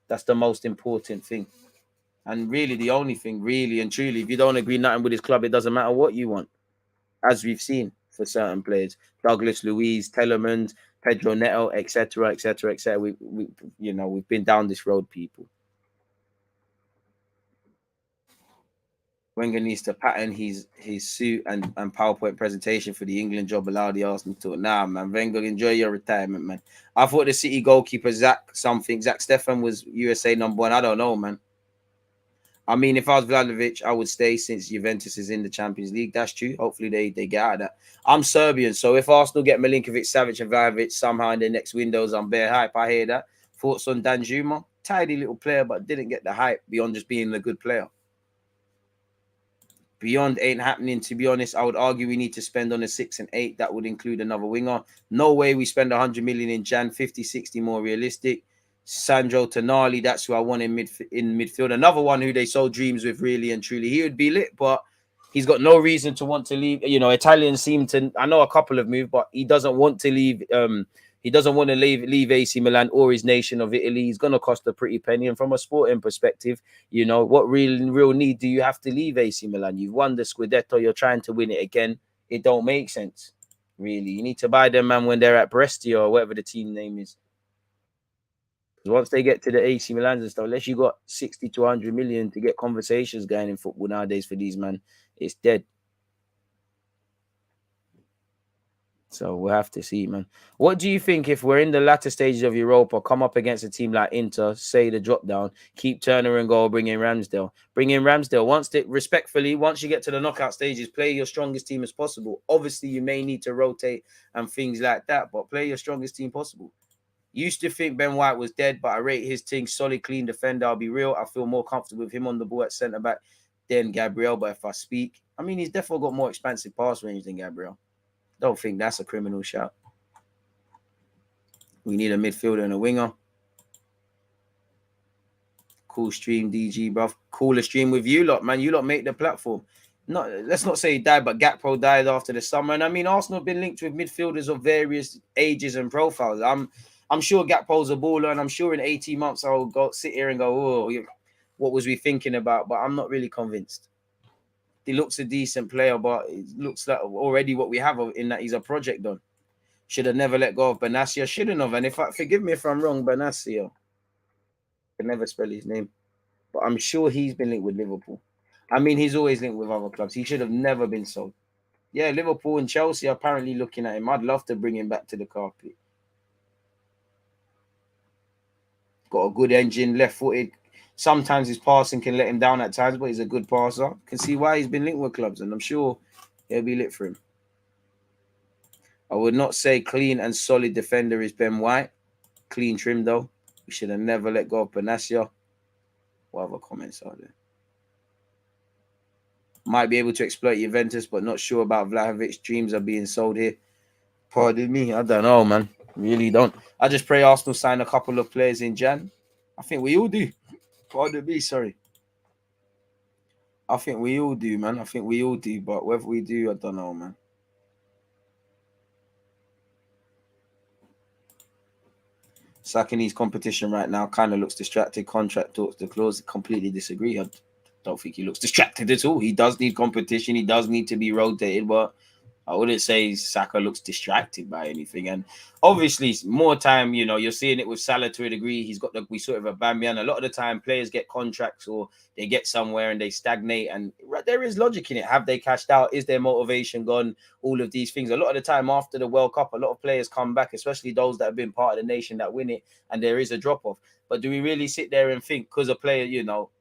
Speaker 5: That's the most important thing. And really, the only thing, really and truly, if you don't agree nothing with his club, it doesn't matter what you want, as we've seen for certain players. Douglas Luiz, Tellermans, Pedro Neto, etc., etc., etc. We've been down this road, people. Wenger needs to pattern his suit and PowerPoint presentation for the England job. Allow the Arsenal to. Nah, man. Wenger, enjoy your retirement, man. I thought the City goalkeeper, Zach Stefan, was USA #1. I don't know, man. I mean, if I was Vlahovic, I would stay since Juventus is in the Champions League. That's true. Hopefully they get out of that. I'm Serbian, so if Arsenal get Milinkovic, Savic, and Vlahovic somehow in the next windows, I'm bare hype. I hear that. Thoughts on Danjuma? Tidy little player, but didn't get the hype beyond just being a good player. Beyond ain't happening, to be honest. I would argue we need to spend on a 6 and 8. That would include another winger. No way we spend 100 million in Jan. 50, 60 more realistic. Sandro Tonali, that's who I want in midfield. Another one who they sold dreams with, really and truly. He would be lit, but he's got no reason to want to leave. You know, Italians seem to, I know a couple have moved, but he doesn't want to leave. He doesn't want to leave AC Milan or his nation of Italy. He's going to cost a pretty penny. And from a sporting perspective, you know, what real need do you have to leave AC Milan? You've won the Scudetto. You're trying to win it again. It don't make sense, really. You need to buy them, man, when they're at Brescia or whatever the team name is. Once they get to the AC Milans and stuff, unless you got 60 to 100 million to get conversations going in football nowadays for these, man, it's dead. So we'll have to see, man. What do you think if we're in the latter stages of Europa, come up against a team like Inter, say the drop down, keep Turner and goal, bring in Ramsdale? Bring in Ramsdale. Once you get to the knockout stages, play your strongest team as possible. Obviously, you may need to rotate and things like that, but play your strongest team possible. Used to think Ben White was dead, but I rate his thing solid, clean defender. I'll be real. I feel more comfortable with him on the ball at centre back than Gabriel. But if I speak, I mean, he's definitely got more expansive pass range than Gabriel. Don't think that's a criminal shout. We need a midfielder and a winger. Cool stream, DG, bruv. Cooler stream with you lot, man. You lot make the platform. Let's not say he died, but Gakpo died after the summer. And I mean, Arsenal have been linked with midfielders of various ages and profiles. I'm sure Gakpo's a baller, and I'm sure in 18 months I'll sit here and go, oh, what was we thinking about? But I'm not really convinced. He looks a decent player, but it looks like already what we have in that he's a project done. Should have never let go of Benassia. Shouldn't have. And forgive me if I'm wrong, Benassia. I can never spell his name. But I'm sure he's been linked with Liverpool. I mean, he's always linked with other clubs. He should have never been sold. Yeah, Liverpool and Chelsea are apparently looking at him. I'd love to bring him back to the carpet. Got a good engine, left-footed. Sometimes his passing can let him down at times, but he's a good passer. Can see why he's been linked with clubs, and I'm sure it'll be lit for him. I would not say clean and solid defender is Ben White. Clean trim, though. We should have never let go of Benassia. What other comments are there? Might be able to exploit Juventus, but not sure about Vlahovic. Dreams are being sold here. Pardon me. I don't know, man. Really don't. I just pray Arsenal sign a couple of players in Jan. I think we all do. Pardon me, sorry. I think we all do, man. I think we all do. But whether we do, I don't know, man. Sakani's competition right now kind of looks distracted. Contract talks to close. Completely disagree. I don't think he looks distracted at all. He does need competition. He does need to be rotated, but I wouldn't say Saka looks distracted by anything. And obviously, more time, you know, you're seeing it with Salah to a degree. He's got we sort of a Bambian. A lot of the time, players get contracts or they get somewhere and they stagnate. And there is logic in it. Have they cashed out? Is their motivation gone? All of these things. A lot of the time after the World Cup, a lot of players come back, especially those that have been part of the nation that win it. And there is a drop-off. But do we really sit there and think because a player, you know,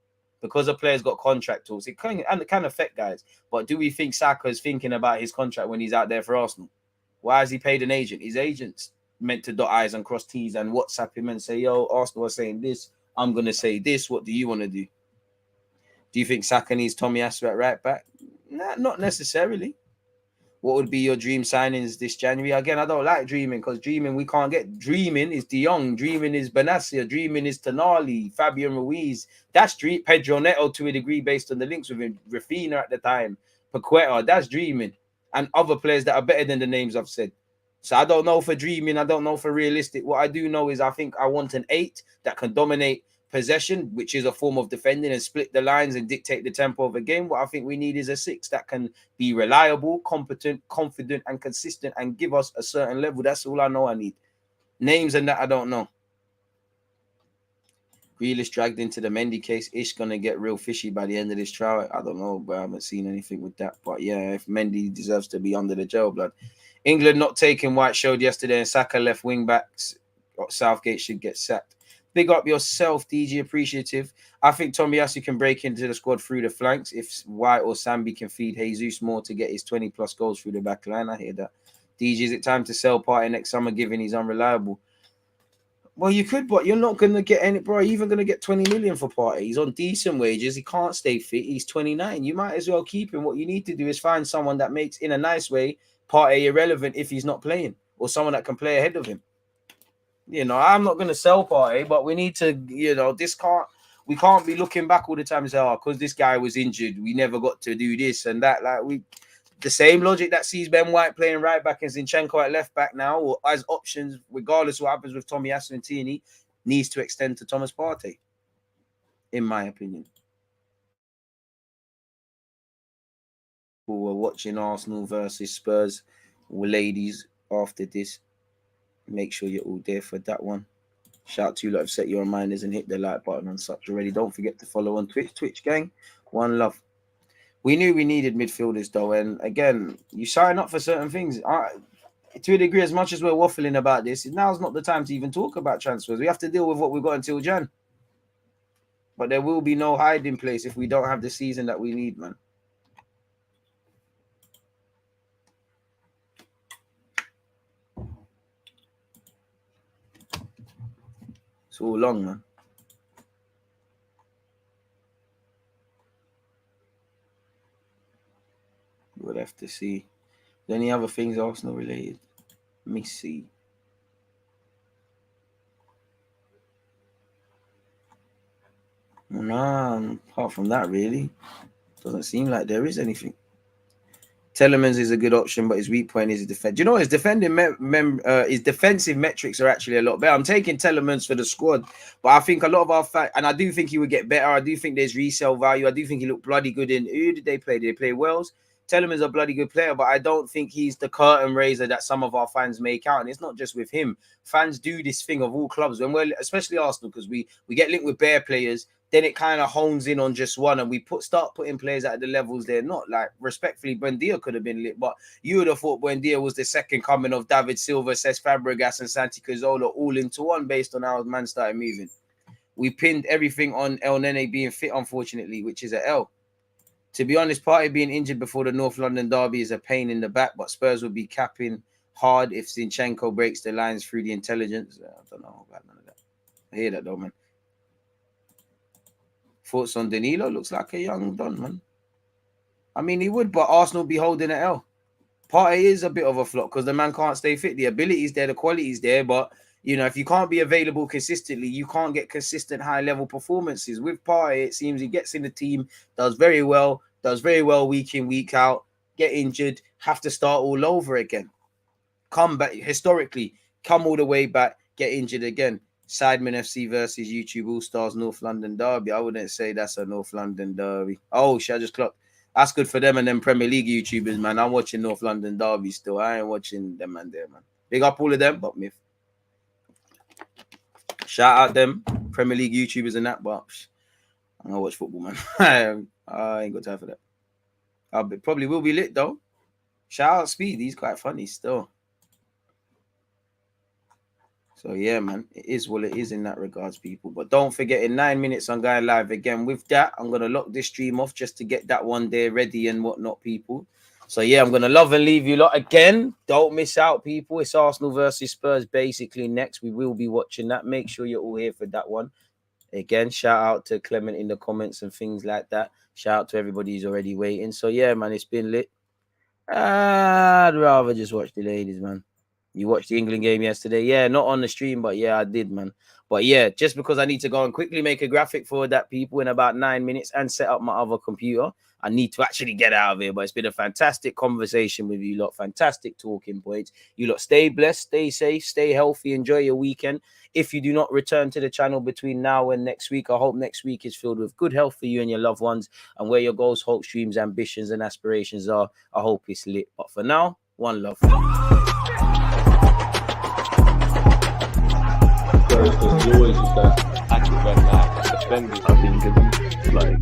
Speaker 5: because a player's got contract talks, it can affect guys. But do we think Saka is thinking about his contract when he's out there for Arsenal? Why has he paid an agent? His agent's meant to dot I's and cross T's and WhatsApp him and say, yo, Arsenal are saying this. I'm going to say this. What do you want to do? Do you think Saka needs Tommy Asu at right back? Nah, not necessarily. What would be your dream signings this January? Again, I don't like dreaming because dreaming, we can't get. Dreaming is De Jong. Dreaming is Benassia. Dreaming is Tonali, Fabian Ruiz. That's Pedro Neto to a degree based on the links with him. Rafinha at the time. Paqueta, that's dreaming. And other players that are better than the names I've said. So I don't know for dreaming. I don't know for realistic. What I do know is I think I want an 8 that can dominate possession, which is a form of defending and split the lines and dictate the tempo of a game. What I think we need is a 6 that can be reliable, competent, confident, and consistent and give us a certain level. That's all I know I need. Names and that I don't know. Grealish dragged into the Mendy case. Ish gonna get real fishy by the end of this trial. I don't know, but I haven't seen anything with that. But yeah, if Mendy deserves to be under the jail blood. England not taking White showed yesterday and Saka left wing backs. Southgate should get sacked. Big up yourself, DG. Appreciative. I think Tomiyasu can break into the squad through the flanks if White or Sambi can feed Jesus more to get his 20+ goals through the back line. I hear that. DG, is it time to sell Partey next summer given he's unreliable? Well, you could, but you're not going to get any, bro. You're even going to get 20 million for Partey. He's on decent wages. He can't stay fit. He's 29. You might as well keep him. What you need to do is find someone that makes, in a nice way, Partey irrelevant if he's not playing, or someone that can play ahead of him. You know, I'm not going to sell Partey, but we need to, you know, we can't be looking back all the time and say, oh, because this guy was injured, we never got to do this and that. Like, the same logic that sees Ben White playing right back and Zinchenko at left back now, or as options, regardless of what happens with Tomiyasu and Tierney, needs to extend to Thomas Partey, in my opinion. Who were watching Arsenal versus Spurs, ladies, after this, make sure you're all there for that one. Shout out to you lot who've set your reminders and hit the like button and such already. Don't forget to follow on Twitch gang. One love. We knew we needed midfielders though, and again, you sign up for certain things. To a degree, as much as we're waffling about this, now's not the time to even talk about transfers. We have to deal with what we've got until Jan. But there will be no hiding place if we don't have the season that we need, man. It's all long, man. We'll have to see. Any other things Arsenal related? Let me see. No, apart from that, really, doesn't seem like there is anything. Telemans is a good option, but his weak point is his defense. Do you know his his defensive metrics are actually a lot better. I'm taking Telemans for the squad, but I think a lot of our and I do think he would get better. I do think there's resale value. I do think he looked bloody good in. Who did they play? Did they play Wales? Telemans a bloody good player, but I don't think he's the curtain raiser that some of our fans make out. And it's not just with him. Fans do this thing of all clubs, when we're, especially Arsenal, because we get linked with bare players. Then it kind of hones in on just one, and we start putting players at the levels they're not. Like, respectfully, Buendia could have been lit, but you would have thought Buendia was the second coming of David Silva, Cesc Fabregas, and Santi Cazorla all into one based on how man started moving. We pinned everything on El Nene being fit, unfortunately, which is a L. To be honest, Partey being injured before the North London derby is a pain in the back, but Spurs will be capping hard if Zinchenko breaks the lines through the intelligence. I don't know about none of that. I hear that though, man. Thoughts on Danilo? Looks like a young Don, man. I mean, he would, but Arsenal be holding an L. Partey is a bit of a flop because the man can't stay fit. The ability's there, the quality's there, but you know, if you can't be available consistently, you can't get consistent high-level performances. With Partey, it seems he gets in the team, does very well week in, week out, get injured, have to start all over again. Come back, historically, come all the way back, get injured again. Sidemen FC versus YouTube All-Stars North London Derby. I wouldn't say that's a North London Derby. Oh, shit, I just clocked. That's good for them and them Premier League YouTubers, man. I'm watching North London Derby still. I ain't watching them man there, man. Big up all of them, but myth. Shout out them Premier League YouTubers and that, but I'm gonna watch football, man. I ain't got time for that. Probably will be lit though. Shout out Speed, he's quite funny still. So yeah, man, it is what it is in that regards, people. But don't forget, in 9 minutes, I'm going live again. With that, I'm gonna lock this stream off just to get that one there ready and whatnot, people. So yeah, I'm gonna love and leave you lot again. Don't miss out, people. It's Arsenal versus Spurs basically next. We will be watching that. Make sure you're all here for that one. Again, shout out to Clement in the comments and things like that. Shout out to everybody who's already waiting. So yeah, man, it's been lit. I'd rather just watch the ladies, man. You watched the England game yesterday? Yeah, not on the stream, but yeah, I did, man. But yeah, just because I need to go and quickly make a graphic for that, people, in about 9 minutes and set up my other computer, I need to actually get out of here. But it's been a fantastic conversation with you lot. Fantastic talking points. You lot stay blessed, stay safe, stay healthy, enjoy your weekend. If you do not return to the channel between now and next week, I hope next week is filled with good health for you and your loved ones, and where your goals, hopes, dreams, ambitions, and aspirations are, I hope it's lit. But for now, one love.
Speaker 4: There's always just that accurate red line defending. I think it's like